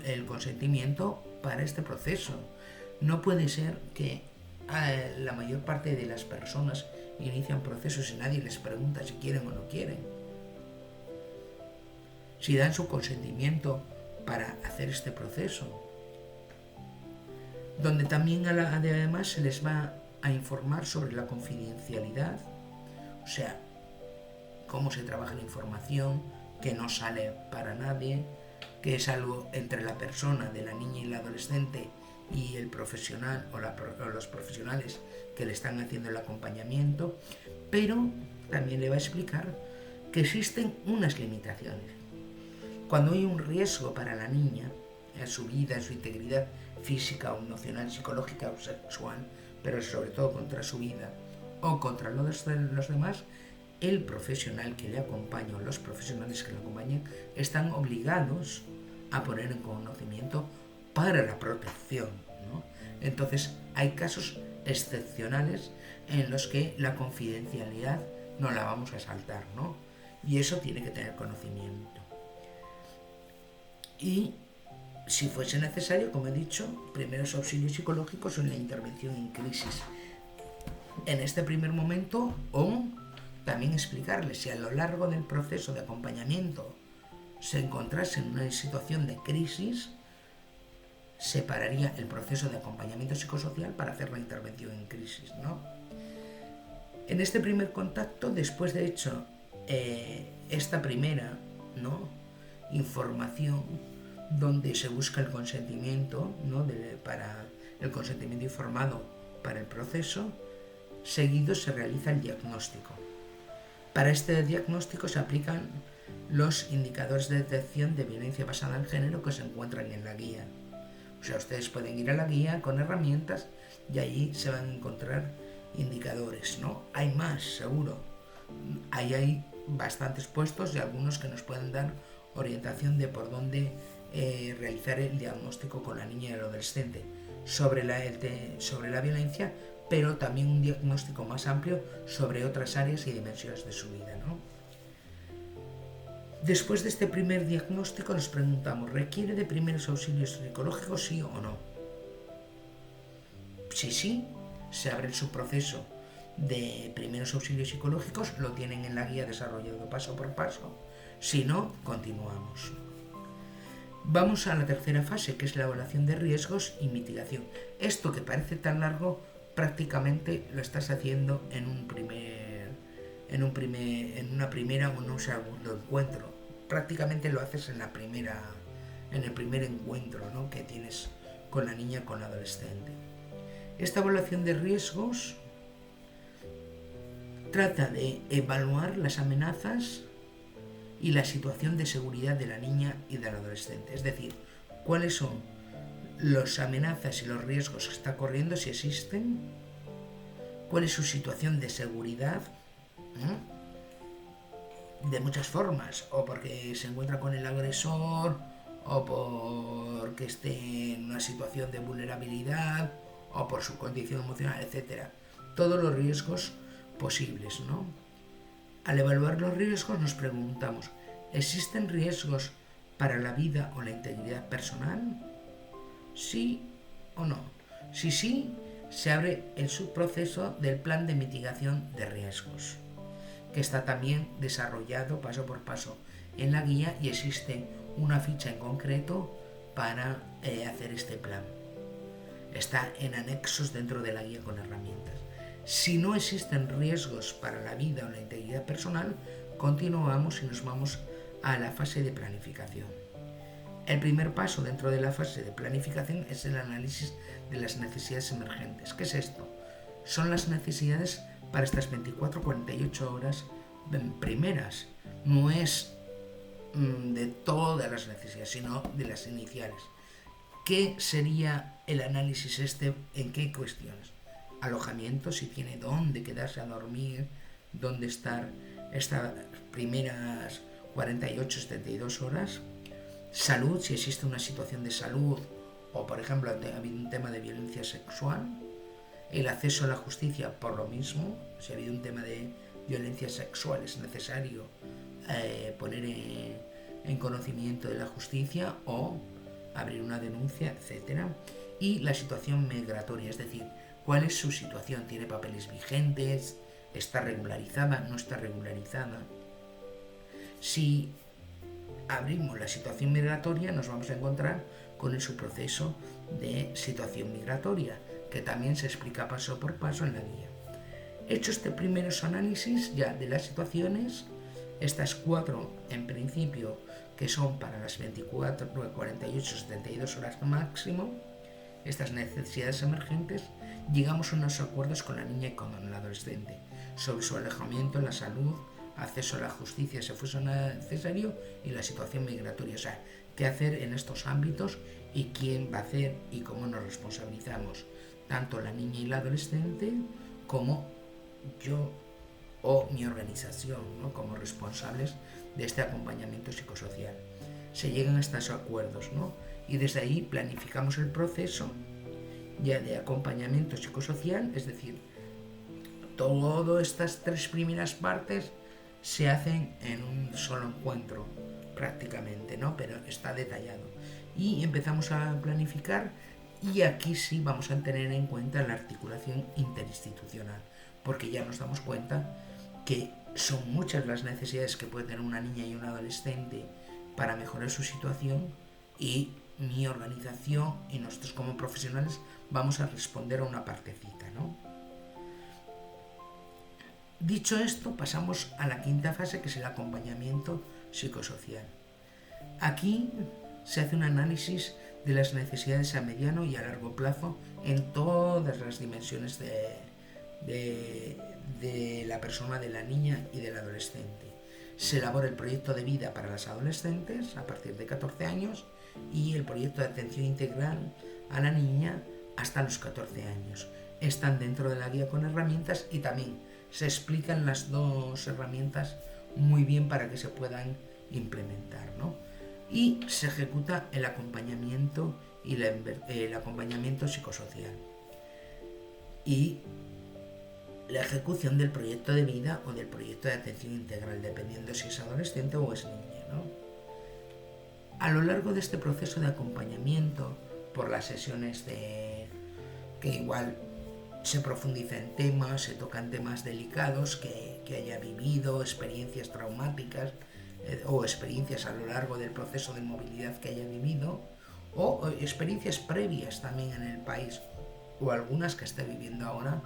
el consentimiento para este proceso. No puede ser que la mayor parte de las personas inician procesos y nadie les pregunta si quieren o no quieren. Si dan su consentimiento para hacer este proceso. Donde también además se les va a informar sobre la confidencialidad, o sea, cómo se trabaja la información, que no sale para nadie, que es algo entre la persona de la niña y la adolescente y el profesional o los profesionales que le están haciendo el acompañamiento, pero también le va a explicar que existen unas limitaciones. Cuando hay un riesgo para la niña, en su vida, en su integridad física o emocional, psicológica o sexual, pero sobre todo contra su vida o contra los demás, el profesional que le acompaña o los profesionales que le acompañan están obligados a poner en conocimiento para la protección, ¿no? Entonces hay casos excepcionales en los que la confidencialidad no la vamos a saltar, ¿no? Y eso tiene que tener conocimiento. Y si fuese necesario, como he dicho, primeros auxilios psicológicos o en la intervención en crisis. En este primer momento, o también explicarles si a lo largo del proceso de acompañamiento se encontrase en una situación de crisis, separaría el proceso de acompañamiento psicosocial para hacer la intervención en crisis, ¿no? En este primer contacto, después de hecho esta primera, ¿no?, información donde se busca el consentimiento, ¿no?, para el consentimiento informado para el proceso, seguido se realiza el diagnóstico. Para este diagnóstico se aplican los indicadores de detección de violencia basada en género que se encuentran en la guía. O sea, ustedes pueden ir a la guía con herramientas y allí se van a encontrar indicadores, ¿no? Hay más, seguro. Ahí hay bastantes puestos y algunos que nos pueden dar orientación de por dónde realizar el diagnóstico con la niña y el adolescente sobre la violencia, pero también un diagnóstico más amplio sobre otras áreas y dimensiones de su vida, ¿no? Después de este primer diagnóstico nos preguntamos, ¿requiere de primeros auxilios psicológicos, sí o no? Si sí, se abre el subproceso de primeros auxilios psicológicos, lo tienen en la guía desarrollado paso por paso. Si no, continuamos. Vamos a la tercera fase, que es la evaluación de riesgos y mitigación. Esto que parece tan largo, prácticamente lo estás haciendo en una primera o en un segundo encuentro. Prácticamente lo haces en el primer encuentro, ¿no?, que tienes con la niña, con la adolescente. Esta evaluación de riesgos trata de evaluar las amenazas y la situación de seguridad de la niña y del adolescente. Es decir, cuáles son las amenazas y los riesgos que está corriendo, si existen, cuál es su situación de seguridad, de muchas formas, o porque se encuentra con el agresor, o porque esté en una situación de vulnerabilidad, o por su condición emocional, etcétera. Todos los riesgos posibles, ¿no? Al evaluar los riesgos nos preguntamos, ¿existen riesgos para la vida o la integridad personal? ¿Sí o no? Si sí, se abre el subproceso del plan de mitigación de riesgos, que está también desarrollado paso por paso en la guía y existe una ficha en concreto para hacer este plan. Está en anexos dentro de la guía con herramientas. Si no existen riesgos para la vida o la integridad personal, continuamos y nos vamos a la fase de planificación. El primer paso dentro de la fase de planificación es el análisis de las necesidades emergentes. ¿Qué es esto? Son las necesidades para estas 24-48 horas primeras. No es de todas las necesidades, sino de las iniciales. ¿Qué sería el análisis este? ¿En qué cuestiones? Alojamiento, si tiene dónde quedarse a dormir, dónde estar estas primeras 48-72 horas. Salud, si existe una situación de salud o, por ejemplo, ha habido un tema de violencia sexual. El acceso a la justicia, por lo mismo, si ha habido un tema de violencia sexual, es necesario poner en conocimiento de la justicia o abrir una denuncia, etc. Y la situación migratoria, es decir, cuál es su situación, tiene papeles vigentes, está regularizada, no está regularizada. Si abrimos la situación migratoria, nos vamos a encontrar con el subproceso de situación migratoria, que también se explica paso por paso en la guía. Hecho este primeros análisis ya de las situaciones, estas 4 en principio que son para las 24, 48, 72 horas máximo, estas necesidades emergentes, llegamos a unos acuerdos con la niña y con el adolescente sobre su alojamiento, la salud, acceso a la justicia si fuese necesario y la situación migratoria, o sea, qué hacer en estos ámbitos y quién va a hacer y cómo nos responsabilizamos, tanto la niña y la adolescente como yo o mi organización, ¿no? Como responsables de este acompañamiento psicosocial. Se llegan a estos acuerdos, ¿no? Y desde ahí planificamos el proceso ya de acompañamiento psicosocial, es decir, todas estas 3 primeras partes se hacen en un solo encuentro prácticamente, ¿no? Pero está detallado. Y empezamos a planificar y aquí sí vamos a tener en cuenta la articulación interinstitucional, porque ya nos damos cuenta que son muchas las necesidades que puede tener una niña y un adolescente para mejorar su situación y mi organización y nosotros como profesionales vamos a responder a una partecita, ¿no? Dicho esto, pasamos a la quinta fase, que es el acompañamiento psicosocial. Aquí se hace un análisis de las necesidades a mediano y a largo plazo en todas las dimensiones de la persona, de la niña y del adolescente. Se elabora el proyecto de vida para las adolescentes a partir de 14 años y el proyecto de atención integral a la niña hasta los 14 años. Están dentro de la guía con herramientas y también se explican las 2 herramientas muy bien para que se puedan implementar, ¿no? Y se ejecuta el acompañamiento y el acompañamiento psicosocial y la ejecución del proyecto de vida o del proyecto de atención integral, dependiendo si es adolescente o es niña, ¿no? A lo largo de este proceso de acompañamiento, por las sesiones que igual se profundiza en temas, se tocan temas delicados que haya vivido, experiencias traumáticas o experiencias a lo largo del proceso de movilidad que haya vivido o experiencias previas también en el país o algunas que esté viviendo ahora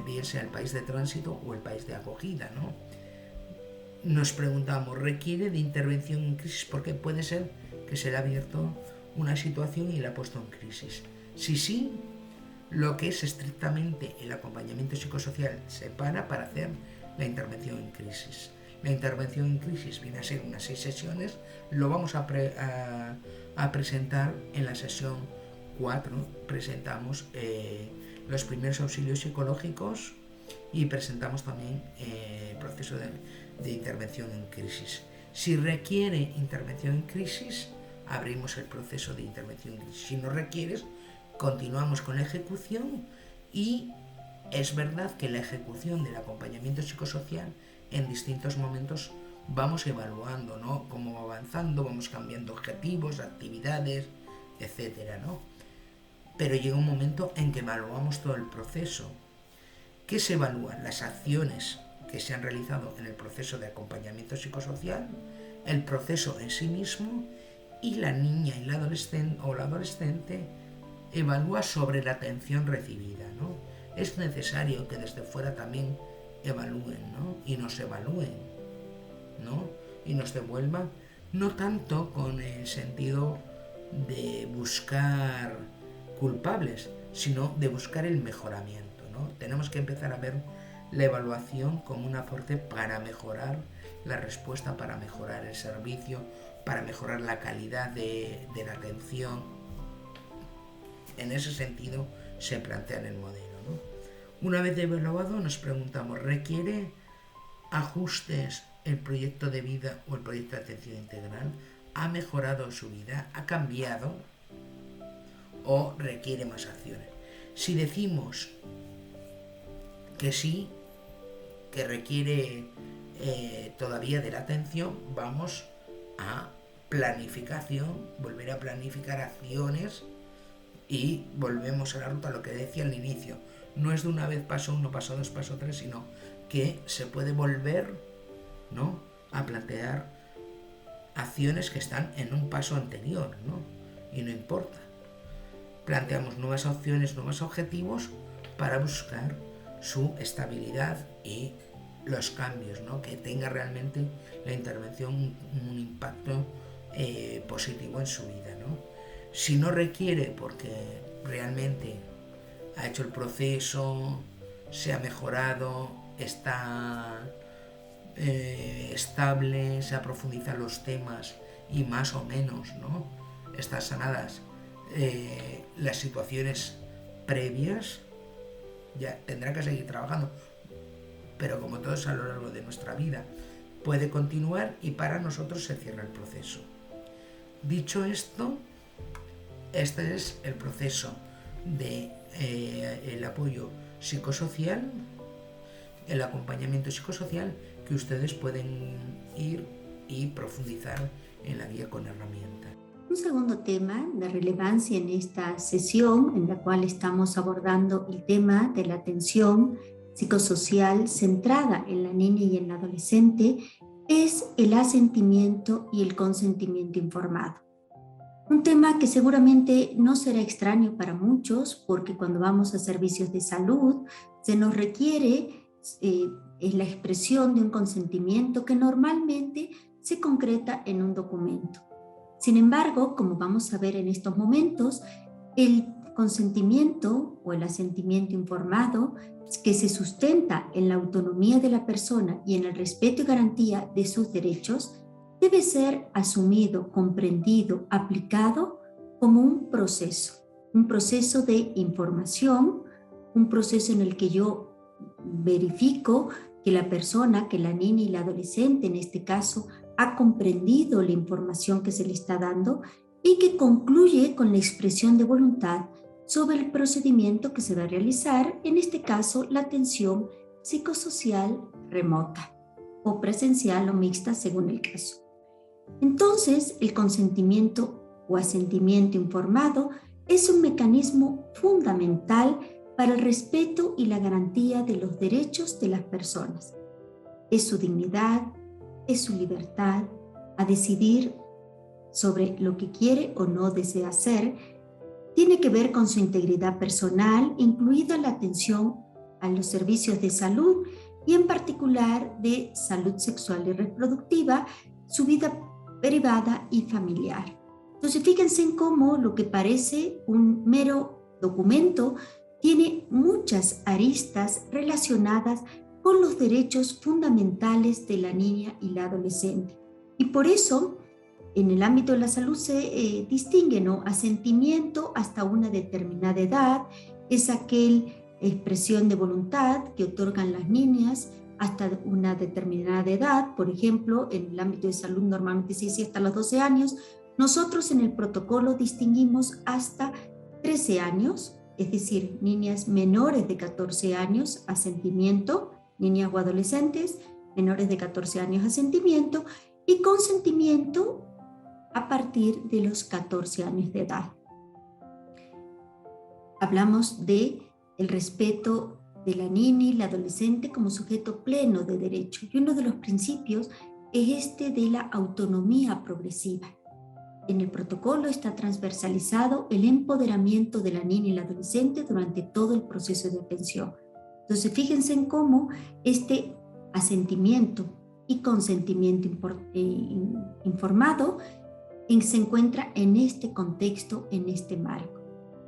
bien sea el país de tránsito o el país de acogida, ¿no? Nos preguntamos, ¿requiere de intervención en crisis? Porque puede ser que se le ha abierto una situación y la ha puesto en crisis. Si sí, lo que es estrictamente el acompañamiento psicosocial se para hacer la intervención en crisis. La intervención en crisis viene a ser unas 6 sesiones, lo vamos a presentar en la sesión 4 presentamos los primeros auxilios psicológicos y presentamos también el proceso de intervención en crisis. Si requiere intervención en crisis, abrimos el proceso de intervención en crisis. Si no requiere, continuamos con la ejecución, y es verdad que la ejecución del acompañamiento psicosocial en distintos momentos vamos evaluando, ¿no? Cómo va avanzando, vamos cambiando objetivos, actividades, etcétera, ¿no? Pero llega un momento en que evaluamos todo el proceso. ¿Qué se evalúan? Las acciones que se han realizado en el proceso de acompañamiento psicosocial, el proceso en sí mismo, y la niña y la adolescente evalúa sobre la atención recibida, ¿no? Es necesario que desde fuera también evalúen, ¿no? Y nos evalúen, ¿no? Y nos devuelvan, no tanto con el sentido de buscar culpables, sino de buscar el mejoramiento, ¿no? Tenemos que empezar a ver la evaluación como un aporte para mejorar la respuesta, para mejorar el servicio, para mejorar la calidad de la atención. En ese sentido se plantea en el modelo, ¿no? Una vez evaluado, nos preguntamos, ¿requiere ajustes el proyecto de vida o el proyecto de atención integral? ¿Ha mejorado su vida? ¿Ha cambiado? ¿O requiere más acciones? Si decimos que sí, que requiere todavía de la atención, vamos a planificación, volver a planificar acciones, y volvemos a la ruta, lo que decía al inicio. No es de una vez paso 1, paso 2, paso 3, sino que se puede volver, ¿no?, a plantear acciones que están en un paso anterior, ¿no? Y no importa. Planteamos nuevas opciones, nuevos objetivos para buscar su estabilidad y los cambios, ¿no? Que tenga realmente la intervención un impacto positivo en su vida, ¿no? Si no requiere, porque realmente ha hecho el proceso, se ha mejorado, está estable, se ha profundizado los temas y más o menos, ¿no?, están sanadas las situaciones previas, ya tendrá que seguir trabajando, pero como todo es a lo largo de nuestra vida, puede continuar y para nosotros se cierra el proceso. Dicho esto, este es el proceso de el apoyo psicosocial, el acompañamiento psicosocial, que ustedes pueden ir y profundizar en la guía con herramientas. Un segundo tema de relevancia en esta sesión, en la cual estamos abordando el tema de la atención psicosocial centrada en la niña y en la adolescente, es el asentimiento y el consentimiento informado. Un tema que seguramente no será extraño para muchos, porque cuando vamos a servicios de salud se nos requiere la expresión de un consentimiento que normalmente se concreta en un documento. Sin embargo, como vamos a ver en estos momentos, el consentimiento o el asentimiento informado, que se sustenta en la autonomía de la persona y en el respeto y garantía de sus derechos, debe ser asumido, comprendido, aplicado como un proceso de información, un proceso en el que yo verifico que la persona, que la niña y la adolescente en este caso, ha comprendido la información que se le está dando y que concluye con la expresión de voluntad sobre el procedimiento que se va a realizar, en este caso la atención psicosocial remota o presencial o mixta según el caso. Entonces, el consentimiento o asentimiento informado es un mecanismo fundamental para el respeto y la garantía de los derechos de las personas. Es su dignidad, es su libertad a decidir sobre lo que quiere o no desea hacer. Tiene que ver con su integridad personal, incluida la atención a los servicios de salud y en particular de salud sexual y reproductiva, su vida privada y familiar. Entonces, fíjense en cómo lo que parece un mero documento tiene muchas aristas relacionadas con los derechos fundamentales de la niña y la adolescente. Y por eso En el ámbito de la salud se distingue, ¿no? Asentimiento hasta una determinada edad, es aquella expresión de voluntad que otorgan las niñas hasta una determinada edad. Por ejemplo, en el ámbito de salud normalmente se dice hasta los 12 años. Nosotros en el protocolo distinguimos hasta 13 años, es decir, niñas menores de 14 años, asentimiento, niñas o adolescentes menores de 14 años, asentimiento, y consentimiento a partir de los 14 años de edad. Hablamos de el respeto de la niña y la adolescente como sujeto pleno de derecho, y uno de los principios es este de la autonomía progresiva. En el protocolo está transversalizado el empoderamiento de la niña y la adolescente durante todo el proceso de atención. Entonces, fíjense en cómo este asentimiento y consentimiento informado se encuentra en este contexto, en este marco.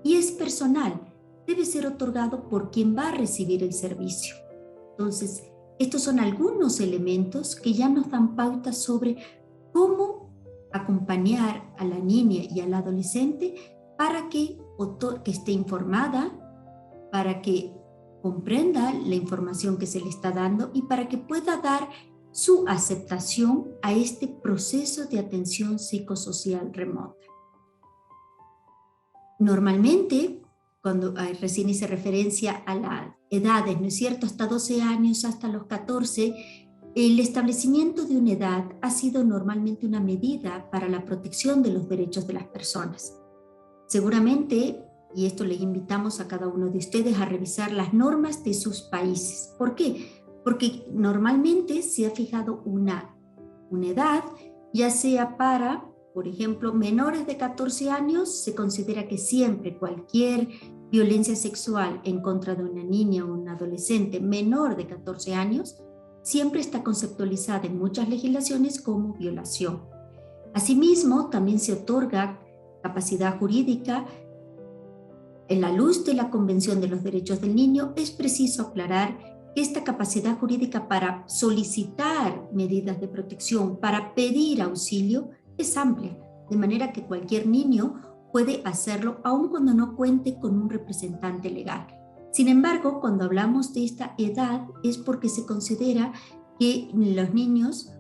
Y es personal, debe ser otorgado por quien va a recibir el servicio. Entonces, estos son algunos elementos que ya nos dan pautas sobre cómo acompañar a la niña y al adolescente para que esté informada, para que comprenda la información que se le está dando y para que pueda dar su aceptación a este proceso de atención psicosocial remota. Normalmente, cuando recién hice referencia a las edades, ¿no es cierto?, hasta 12 años, hasta los 14, el establecimiento de una edad ha sido normalmente una medida para la protección de los derechos de las personas. Seguramente, y esto les invitamos a cada uno de ustedes a revisar las normas de sus países. ¿Por qué? Porque normalmente se ha fijado una edad, ya sea para, por ejemplo, menores de 14 años, se considera que siempre cualquier violencia sexual en contra de una niña o un adolescente menor de 14 años siempre está conceptualizada en muchas legislaciones como violación. Asimismo, también se otorga capacidad jurídica. En la luz de la Convención de los Derechos del Niño, es preciso aclarar que esta capacidad jurídica para solicitar medidas de protección, para pedir auxilio, es amplia, de manera que cualquier niño puede hacerlo aun cuando no cuente con un representante legal. Sin embargo, cuando hablamos de esta edad es porque se considera que los niños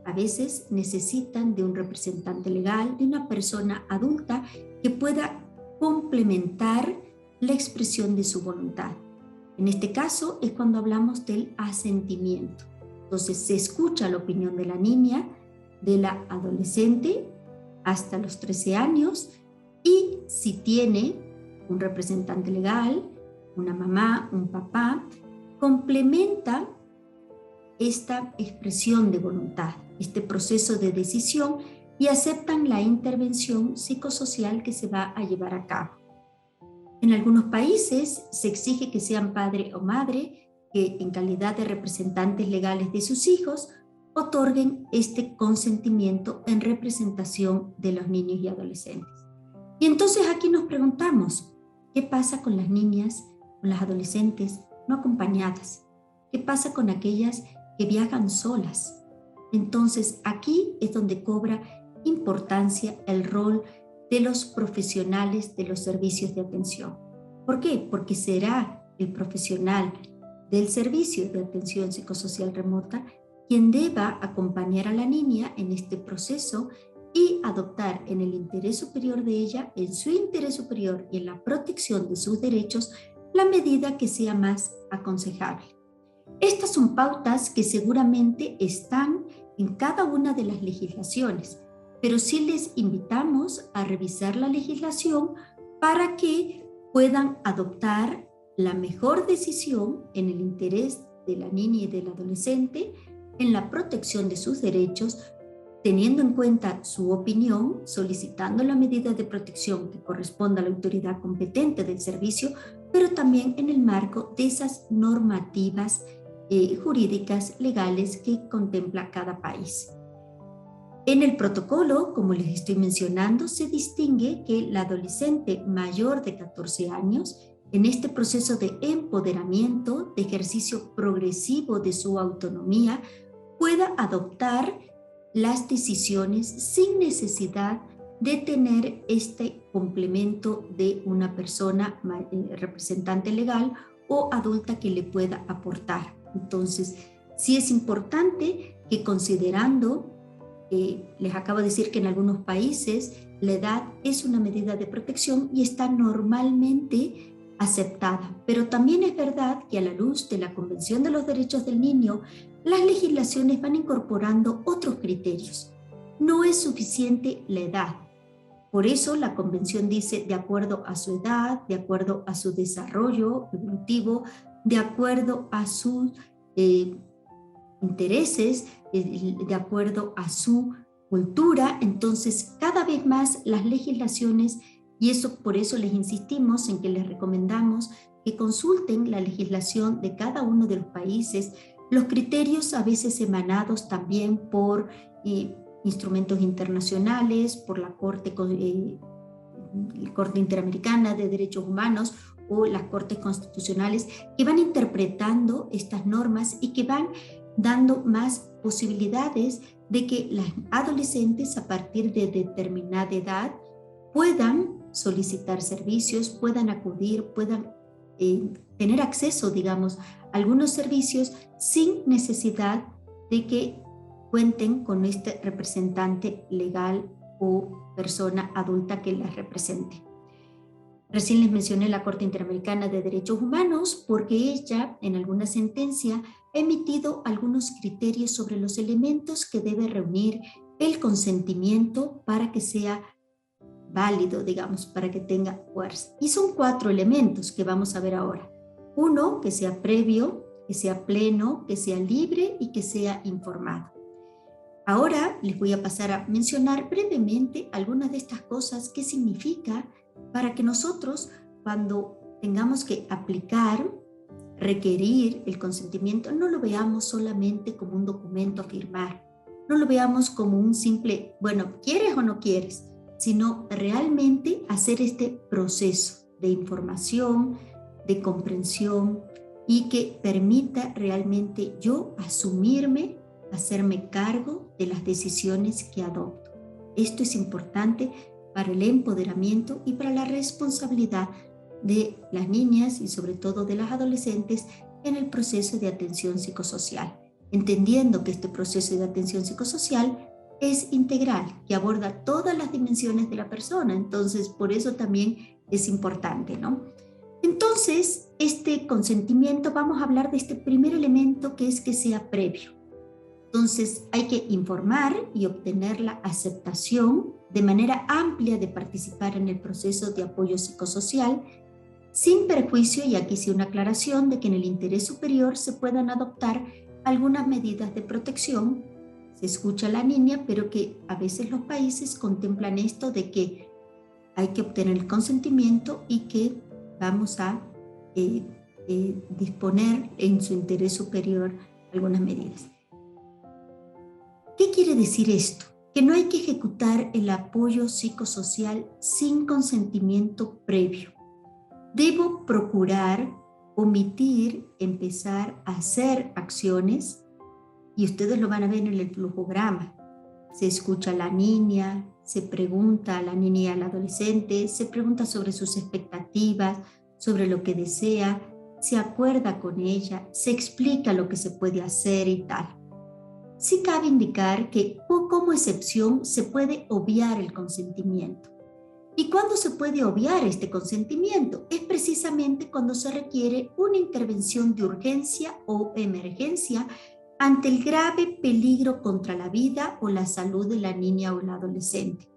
a veces necesitan de un representante legal, de una persona adulta que pueda complementar la expresión de su voluntad. En este caso es cuando hablamos del asentimiento. Entonces se escucha la opinión de la niña, de la adolescente hasta los 13 años, y si tiene un representante legal, una mamá, un papá, complementa esta expresión de voluntad, este proceso de decisión, y aceptan la intervención psicosocial que se va a llevar a cabo. En algunos países se exige que sean padre o madre que, en calidad de representantes legales de sus hijos, otorguen este consentimiento en representación de los niños y adolescentes. Y entonces aquí nos preguntamos, ¿qué pasa con las niñas, con las adolescentes no acompañadas? ¿Qué pasa con aquellas que viajan solas? Entonces aquí es donde cobra importancia el rol de los profesionales de los servicios de atención. ¿Por qué? Porque será el profesional del servicio de atención psicosocial remota quien deba acompañar a la niña en este proceso y adoptar en el interés superior de ella, en su interés superior y en la protección de sus derechos, la medida que sea más aconsejable. Estas son pautas que seguramente están en cada una de las legislaciones, pero sí les invitamos a revisar la legislación para que puedan adoptar la mejor decisión en el interés de la niña y del adolescente, en la protección de sus derechos, teniendo en cuenta su opinión, solicitando la medida de protección que corresponda a la autoridad competente del servicio, pero también en el marco de esas normativas jurídicas legales que contempla cada país. En el protocolo, como les estoy mencionando, se distingue que la adolescente mayor de 14 años, en este proceso de empoderamiento, de ejercicio progresivo de su autonomía, pueda adoptar las decisiones sin necesidad de tener este complemento de una persona representante legal o adulta que le pueda aportar. Entonces, sí es importante que considerando, les acabo de decir que en algunos países la edad es una medida de protección y está normalmente aceptada, pero también es verdad que a la luz de la Convención de los Derechos del Niño, las legislaciones van incorporando otros criterios. No es suficiente la edad. Por eso la Convención dice de acuerdo a su edad, de acuerdo a su desarrollo evolutivo, de acuerdo a sus intereses, de acuerdo a su cultura. Entonces, cada vez más las legislaciones, y eso por eso les insistimos en que les recomendamos que consulten la legislación de cada uno de los países, los criterios a veces emanados también por instrumentos internacionales, por la Corte Interamericana de Derechos Humanos o las Cortes Constitucionales, que van interpretando estas normas y que van dando más posibilidades de que las adolescentes a partir de determinada edad puedan solicitar servicios, puedan acudir, puedan tener acceso, digamos, a algunos servicios sin necesidad de que cuenten con este representante legal o persona adulta que las represente. Recién les mencioné la Corte Interamericana de Derechos Humanos porque ella, en alguna sentencia, ha emitido algunos criterios sobre los elementos que debe reunir el consentimiento para que sea válido, digamos, para que tenga fuerza. Y son 4 elementos que vamos a ver ahora. 1, que sea previo, que sea pleno, que sea libre y que sea informado. Ahora les voy a pasar a mencionar brevemente algunas de estas cosas, qué significa para que nosotros, cuando tengamos que aplicar, requerir el consentimiento, no lo veamos solamente como un documento a firmar, no lo veamos como un simple, bueno, ¿quieres o no quieres?, sino realmente hacer este proceso de información, de comprensión y que permita realmente yo asumirme, hacerme cargo de las decisiones que adopto. Esto es importante para el empoderamiento y para la responsabilidad de las niñas y sobre todo de las adolescentes en el proceso de atención psicosocial, entendiendo que este proceso de atención psicosocial es integral, que aborda todas las dimensiones de la persona. Entonces, por eso también es importante, ¿no? Entonces, este consentimiento, vamos a hablar de este primer elemento que es que sea previo. Entonces, hay que informar y obtener la aceptación de manera amplia de participar en el proceso de apoyo psicosocial, sin perjuicio, y aquí sí una aclaración, de que en el interés superior se puedan adoptar algunas medidas de protección. Se escucha a la niña, pero que a veces los países contemplan esto de que hay que obtener el consentimiento y que vamos a disponer en su interés superior algunas medidas. ¿Qué quiere decir esto? Que no hay que ejecutar el apoyo psicosocial sin consentimiento previo. Debo procurar omitir, empezar a hacer acciones, y ustedes lo van a ver en el flujograma. Se escucha a la niña, se pregunta a la niña y al adolescente, se pregunta sobre sus expectativas, sobre lo que desea, se acuerda con ella, se explica lo que se puede hacer y tal. Sí cabe indicar que como excepción se puede obviar el consentimiento. ¿Y cuándo se puede obviar este consentimiento? Es precisamente cuando se requiere una intervención de urgencia o emergencia ante el grave peligro contra la vida o la salud de la niña o el adolescente.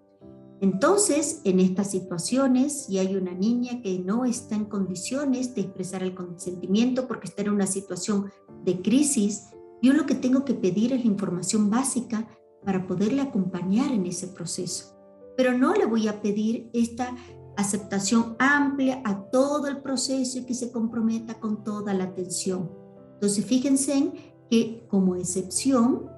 Entonces, en estas situaciones, si hay una niña que no está en condiciones de expresar el consentimiento porque está en una situación de crisis, yo lo que tengo que pedir es la información básica para poderle acompañar en ese proceso. Pero no le voy a pedir esta aceptación amplia a todo el proceso y que se comprometa con toda la atención. Entonces, fíjense que como excepción,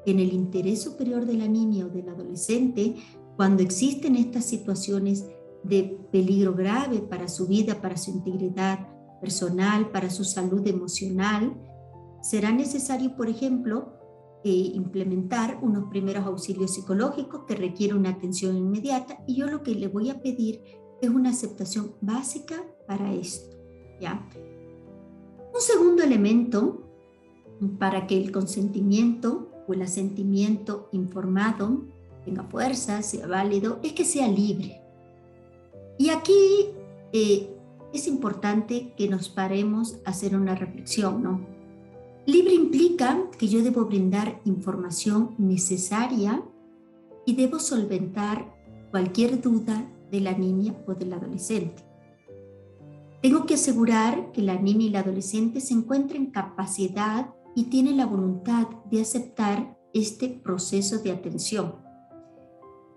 en el interés superior de la niña o del adolescente, cuando existen estas situaciones de peligro grave para su vida, para su integridad personal, para su salud emocional, será necesario, por ejemplo, implementar unos primeros auxilios psicológicos que requieren una atención inmediata, y yo lo que le voy a pedir es una aceptación básica para esto, ¿ya? Un segundo elemento para que el consentimiento o el asentimiento informado tenga fuerza, sea válido, es que sea libre. Y aquí es importante que nos paremos a hacer una reflexión, ¿no? Libre implica que yo debo brindar información necesaria y debo solventar cualquier duda de la niña o del adolescente. Tengo que asegurar que la niña y la adolescente se encuentren en capacidad y tienen la voluntad de aceptar este proceso de atención.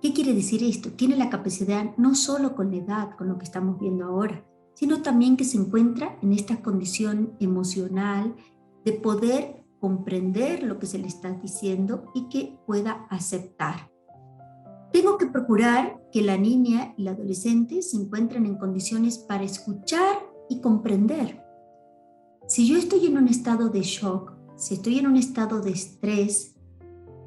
¿Qué quiere decir esto? Tiene la capacidad no solo con la edad, con lo que estamos viendo ahora, sino también que se encuentra en esta condición emocional de poder comprender lo que se le está diciendo y que pueda aceptar. Tengo que procurar que la niña y la adolescente se encuentren en condiciones para escuchar y comprender. Si yo estoy en un estado de shock, si estoy en un estado de estrés,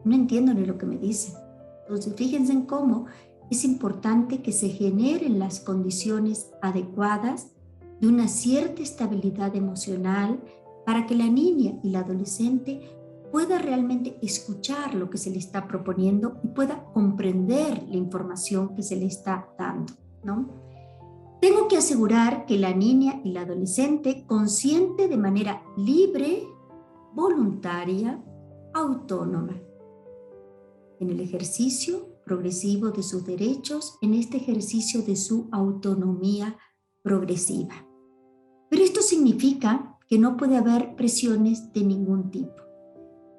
no entiendo ni lo que me dicen. Entonces, fíjense en cómo es importante que se generen las condiciones adecuadas de una cierta estabilidad emocional para que la niña y la adolescente pueda realmente escuchar lo que se le está proponiendo y pueda comprender la información que se le está dando, ¿no? Tengo que asegurar que la niña y la adolescente consiente de manera libre, voluntaria, autónoma, en el ejercicio progresivo de sus derechos, en este ejercicio de su autonomía progresiva. Pero esto significa que no puede haber presiones de ningún tipo.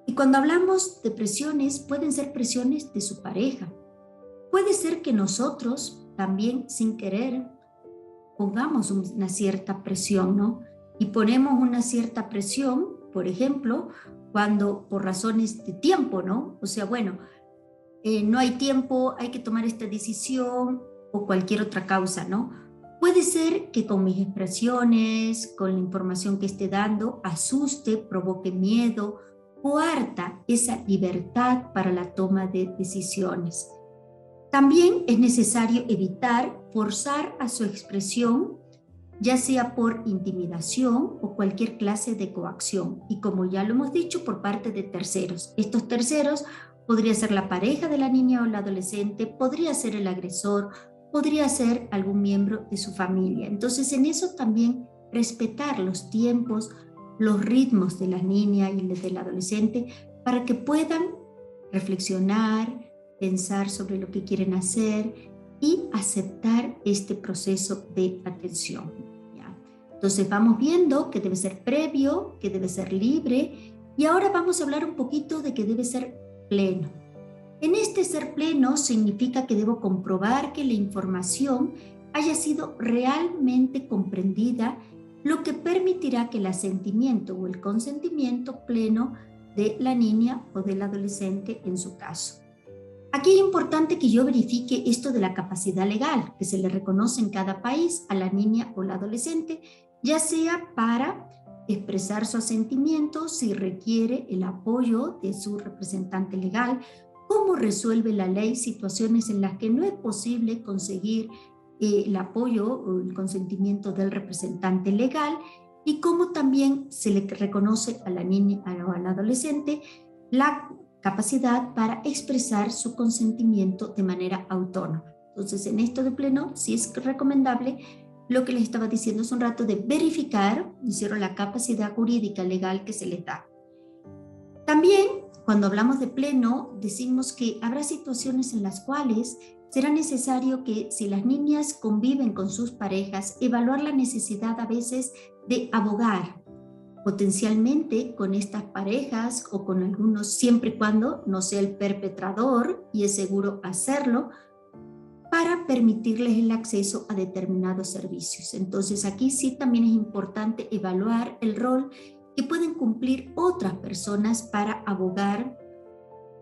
Y cuando hablamos de presiones, pueden ser presiones de su pareja. Puede ser que nosotros también, sin querer, pongamos una cierta presión, ¿no? Y ponemos una cierta presión, por ejemplo, cuando por razones de tiempo, ¿no? O sea, bueno, no hay tiempo, hay que tomar esta decisión o cualquier otra causa, ¿no? Puede ser que con mis expresiones, con la información que esté dando, asuste, provoque miedo, coarta esa libertad para la toma de decisiones. También es necesario evitar forzar a su expresión, ya sea por intimidación o cualquier clase de coacción, y como ya lo hemos dicho, por parte de terceros. Estos terceros podría ser la pareja de la niña o el adolescente, podría ser el agresor, podría ser algún miembro de su familia. Entonces, en eso también respetar los tiempos, los ritmos de la niña y del adolescente para que puedan reflexionar, pensar sobre lo que quieren hacer y aceptar este proceso de atención, ¿ya? Entonces vamos viendo que debe ser previo, que debe ser libre, y ahora vamos a hablar un poquito de que debe ser pleno. En este ser pleno significa que debo comprobar que la información haya sido realmente comprendida, lo que permitirá que el asentimiento o el consentimiento pleno de la niña o del adolescente en su caso. Aquí es importante que yo verifique esto de la capacidad legal que se le reconoce en cada país a la niña o la adolescente, ya sea para expresar su asentimiento, si requiere el apoyo de su representante legal, cómo resuelve la ley situaciones en las que no es posible conseguir el apoyo o el consentimiento del representante legal, y cómo también se le reconoce a la niña o al adolescente la capacidad para expresar su consentimiento de manera autónoma. Entonces, en esto de pleno, sí es recomendable lo que les estaba diciendo hace un rato de verificar, la capacidad jurídica legal que se les da. También, cuando hablamos de pleno, decimos que habrá situaciones en las cuales será necesario que, si las niñas conviven con sus parejas, evaluar la necesidad a veces de abogar potencialmente con estas parejas o con algunos, siempre y cuando no sea el perpetrador, y es seguro hacerlo, para permitirles el acceso a determinados servicios. Entonces aquí sí también es importante evaluar el rol que pueden cumplir otras personas para abogar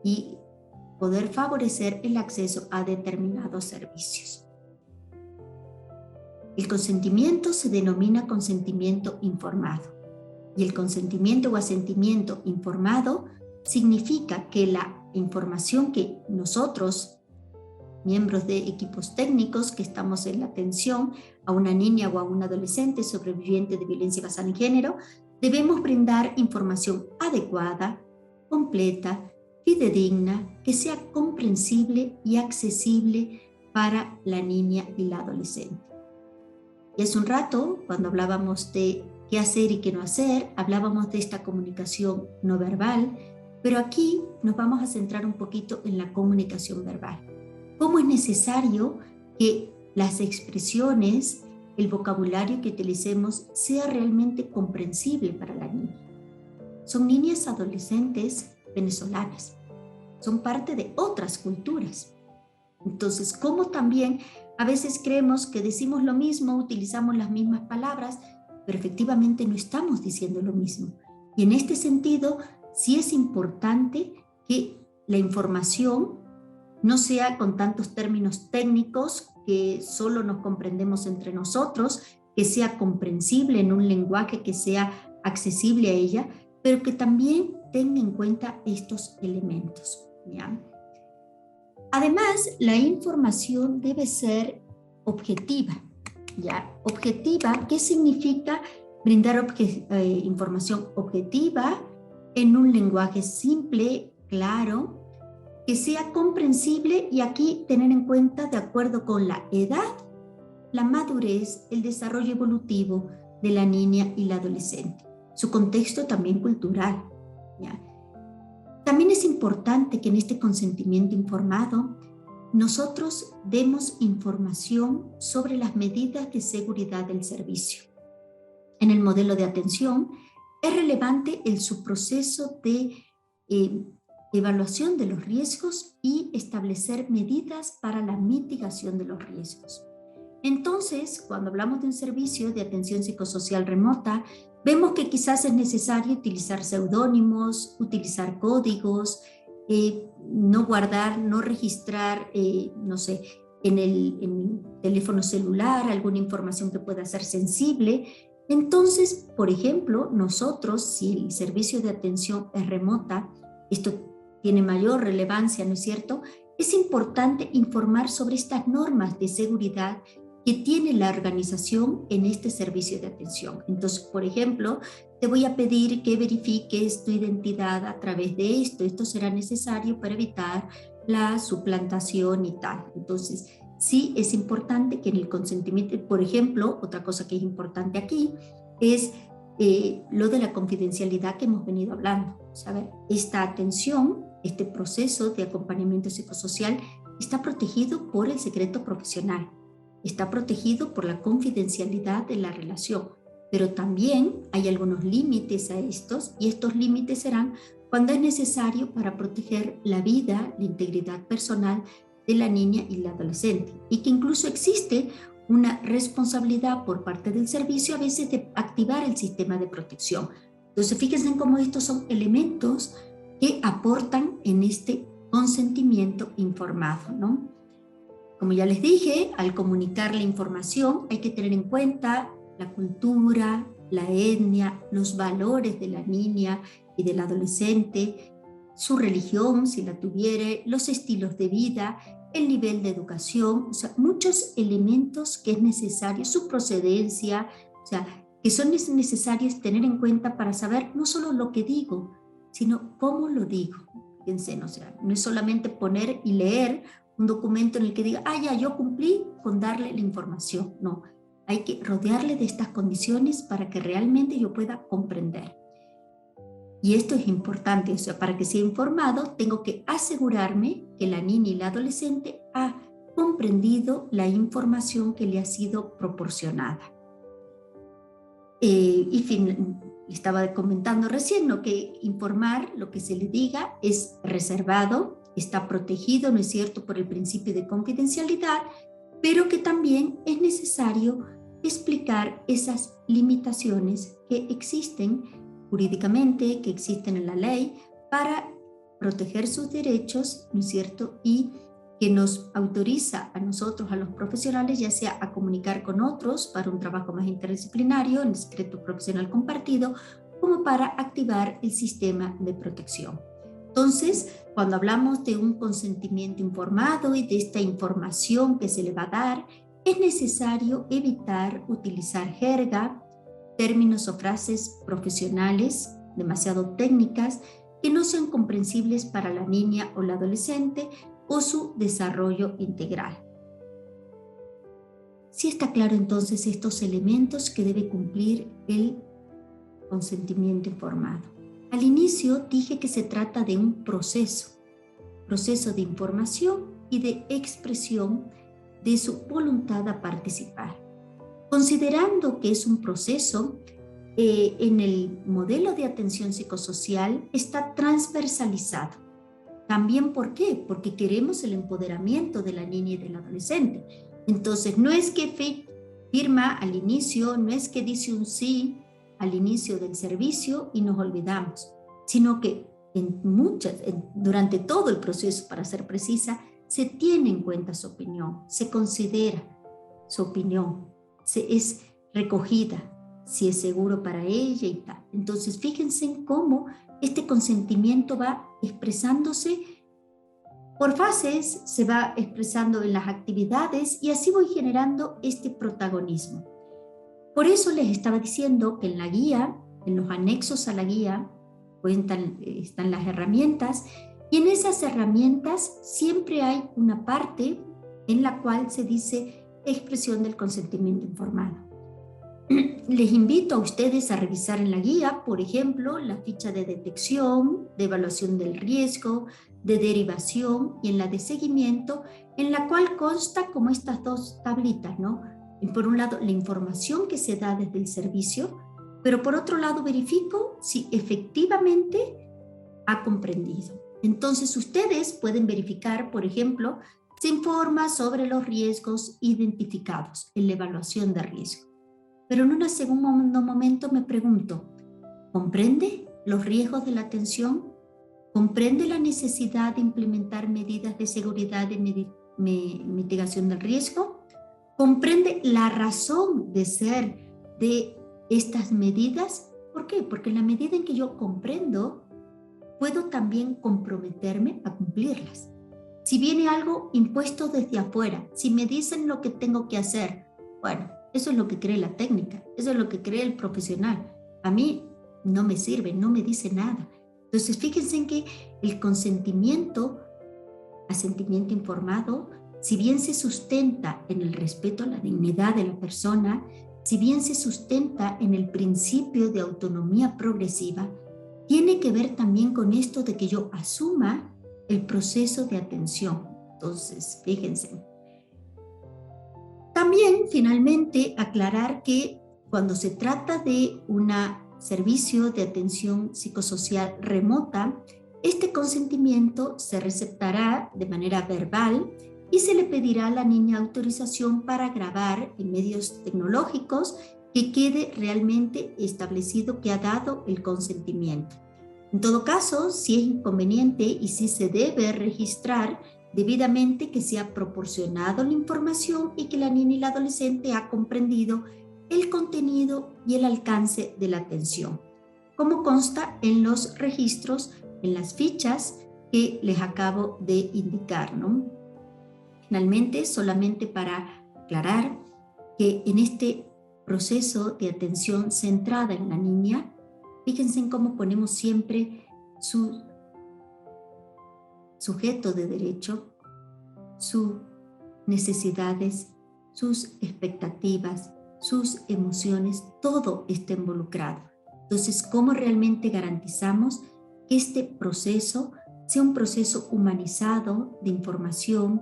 y poder favorecer el acceso a determinados servicios. El consentimiento se denomina consentimiento informado, y el consentimiento o asentimiento informado significa que la información que nosotros, miembros de equipos técnicos que estamos en la atención a una niña o a un adolescente sobreviviente de violencia basada en género, debemos brindar información adecuada, completa, fidedigna, que sea comprensible y accesible para la niña y la adolescente. Y hace un rato, cuando hablábamos de qué hacer y qué no hacer, hablábamos de esta comunicación no verbal, pero aquí nos vamos a centrar un poquito en la comunicación verbal. ¿Cómo es necesario que las expresiones, el vocabulario que utilicemos sea realmente comprensible para la niña? Son niñas adolescentes venezolanas, son parte de otras culturas. Entonces, ¿cómo también a veces creemos que decimos lo mismo, utilizamos las mismas palabras, pero efectivamente no estamos diciendo lo mismo? Y en este sentido, sí es importante que la información no sea con tantos términos técnicos que solo nos comprendemos entre nosotros, que sea comprensible en un lenguaje que sea accesible a ella, pero que también tenga en cuenta estos elementos, ¿ya? Además, la información debe ser objetiva, ¿ya? Objetiva, ¿qué significa brindar información objetiva en un lenguaje simple, claro, que sea comprensible y aquí tener en cuenta de acuerdo con la edad, la madurez, el desarrollo evolutivo de la niña y la adolescente, su contexto también cultural, ¿ya? También es importante que en este consentimiento informado nosotros demos información sobre las medidas de seguridad del servicio. En el modelo de atención es relevante el subproceso de evaluación de los riesgos y establecer medidas para la mitigación de los riesgos. Entonces, cuando hablamos de un servicio de atención psicosocial remota, vemos que quizás es necesario utilizar seudónimos, utilizar códigos, no guardar, no registrar, no sé, en el teléfono celular alguna información que pueda ser sensible. Entonces, por ejemplo, nosotros, si el servicio de atención es remota, esto tiene mayor relevancia, ¿no es cierto? Es importante informar sobre estas normas de seguridad que tiene la organización en este servicio de atención. Entonces, por ejemplo, te voy a pedir que verifiques tu identidad a través de esto. Esto será necesario para evitar la suplantación y tal. Entonces, sí es importante que en el consentimiento, por ejemplo, otra cosa que es importante aquí es lo de la confidencialidad que hemos venido hablando. ¿Sabe? Esta atención, este proceso de acompañamiento psicosocial está protegido por el secreto profesional. Está protegido por la confidencialidad de la relación, pero también hay algunos límites a estos y estos límites serán cuando es necesario para proteger la vida, la integridad personal de la niña y la adolescente y que incluso existe una responsabilidad por parte del servicio a veces de activar el sistema de protección. Entonces fíjense en cómo estos son elementos que aportan en este consentimiento informado, ¿no? Como ya les dije, al comunicar la información hay que tener en cuenta la cultura, la etnia, los valores de la niña y del adolescente, su religión, si la tuviere, los estilos de vida, el nivel de educación, o sea, muchos elementos que es necesario, su procedencia, o sea, que son necesarios tener en cuenta para saber no solo lo que digo, sino cómo lo digo. Fíjense, o sea, no es solamente poner y leer un documento en el que diga, ya, yo cumplí con darle la información. No, hay que rodearle de estas condiciones para que realmente yo pueda comprender. Y esto es importante, o sea, para que sea informado, tengo que asegurarme que la niña y la adolescente ha comprendido la información que le ha sido proporcionada. Estaba comentando recién, ¿no?, que informar lo que se le diga es reservado, está protegido, ¿no es cierto?, por el principio de confidencialidad, pero que también es necesario explicar esas limitaciones que existen jurídicamente, que existen en la ley, para proteger sus derechos, ¿no es cierto?, y que nos autoriza a nosotros, a los profesionales, ya sea a comunicar con otros para un trabajo más interdisciplinario, en el secreto profesional compartido, como para activar el sistema de protección. Entonces, cuando hablamos de un consentimiento informado y de esta información que se le va a dar, es necesario evitar utilizar jerga, términos o frases profesionales demasiado técnicas que no sean comprensibles para la niña o la adolescente o su desarrollo integral. Sí está claro entonces estos elementos que debe cumplir el consentimiento informado. Al inicio dije que se trata de un proceso de información y de expresión de su voluntad a participar. Considerando que es un proceso, en el modelo de atención psicosocial está transversalizado. También, ¿por qué? Porque queremos el empoderamiento de la niña y del adolescente. Entonces, no es que firma al inicio, no es que dice un sí al inicio del servicio y nos olvidamos, sino que durante todo el proceso, para ser precisa, se tiene en cuenta su opinión, se considera su opinión, es recogida, si es seguro para ella y tal. Entonces, fíjense en cómo este consentimiento va expresándose por fases, se va expresando en las actividades y así voy generando este protagonismo. Por eso les estaba diciendo que en la guía, en los anexos a la guía, están las herramientas y en esas herramientas siempre hay una parte en la cual se dice expresión del consentimiento informado. Les invito a ustedes a revisar en la guía, por ejemplo, la ficha de detección, de evaluación del riesgo, de derivación y en la de seguimiento, en la cual consta como estas dos tablitas, ¿no? Y por un lado, la información que se da desde el servicio, pero por otro lado verifico si efectivamente ha comprendido. Entonces ustedes pueden verificar, por ejemplo, se informa sobre los riesgos identificados en la evaluación de riesgo. Pero en un segundo momento me pregunto, ¿comprende los riesgos de la atención? ¿Comprende la necesidad de implementar medidas de seguridad y mitigación del riesgo? ¿Comprende la razón de ser de estas medidas? ¿Por qué? Porque en la medida en que yo comprendo, puedo también comprometerme a cumplirlas. Si viene algo impuesto desde afuera, si me dicen lo que tengo que hacer, bueno, eso es lo que cree la técnica, eso es lo que cree el profesional. A mí no me sirve, no me dice nada. Entonces, fíjense en que el consentimiento, asentimiento informado, si bien se sustenta en el respeto a la dignidad de la persona, si bien se sustenta en el principio de autonomía progresiva, tiene que ver también con esto de que yo asuma el proceso de atención. Entonces, fíjense. También, finalmente, aclarar que cuando se trata de un servicio de atención psicosocial remota, este consentimiento se receptará de manera verbal y se le pedirá a la niña autorización para grabar en medios tecnológicos que quede realmente establecido que ha dado el consentimiento. En todo caso, si es inconveniente y si se debe registrar debidamente que se ha proporcionado la información y que la niña y la adolescente ha comprendido el contenido y el alcance de la atención, como consta en los registros, en las fichas que les acabo de indicar, ¿no? Finalmente, solamente para aclarar que en este proceso de atención centrada en la niña, fíjense en cómo ponemos siempre su sujeto de derecho, sus necesidades, sus expectativas, sus emociones, todo está involucrado. Entonces, ¿cómo realmente garantizamos que este proceso sea un proceso humanizado de información,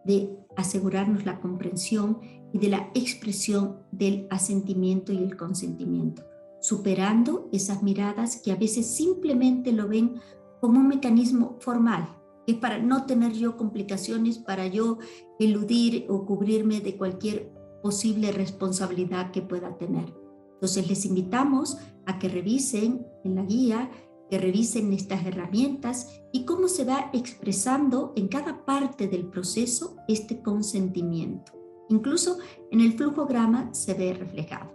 de asegurarnos la comprensión y de la expresión del asentimiento y el consentimiento, superando esas miradas que a veces simplemente lo ven como un mecanismo formal, que es para no tener yo complicaciones, para yo eludir o cubrirme de cualquier posible responsabilidad que pueda tener. Entonces les invitamos a que revisen en la guía, que revisen estas herramientas y cómo se va expresando en cada parte del proceso este consentimiento. Incluso en el flujograma se ve reflejado.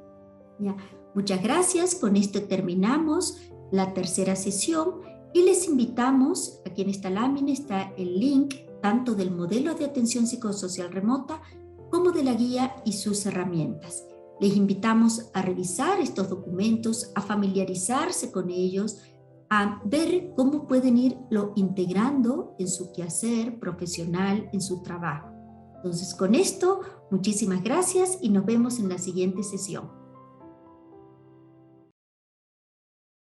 ¿Ya? Muchas gracias, con esto terminamos la tercera sesión Y les invitamos, aquí en esta lámina está el link tanto del modelo de atención psicosocial remota como de la guía y sus herramientas. Les invitamos a revisar estos documentos, a familiarizarse con ellos, a ver cómo pueden irlo integrando en su quehacer profesional, en su trabajo. Entonces, con esto, muchísimas gracias y nos vemos en la siguiente sesión.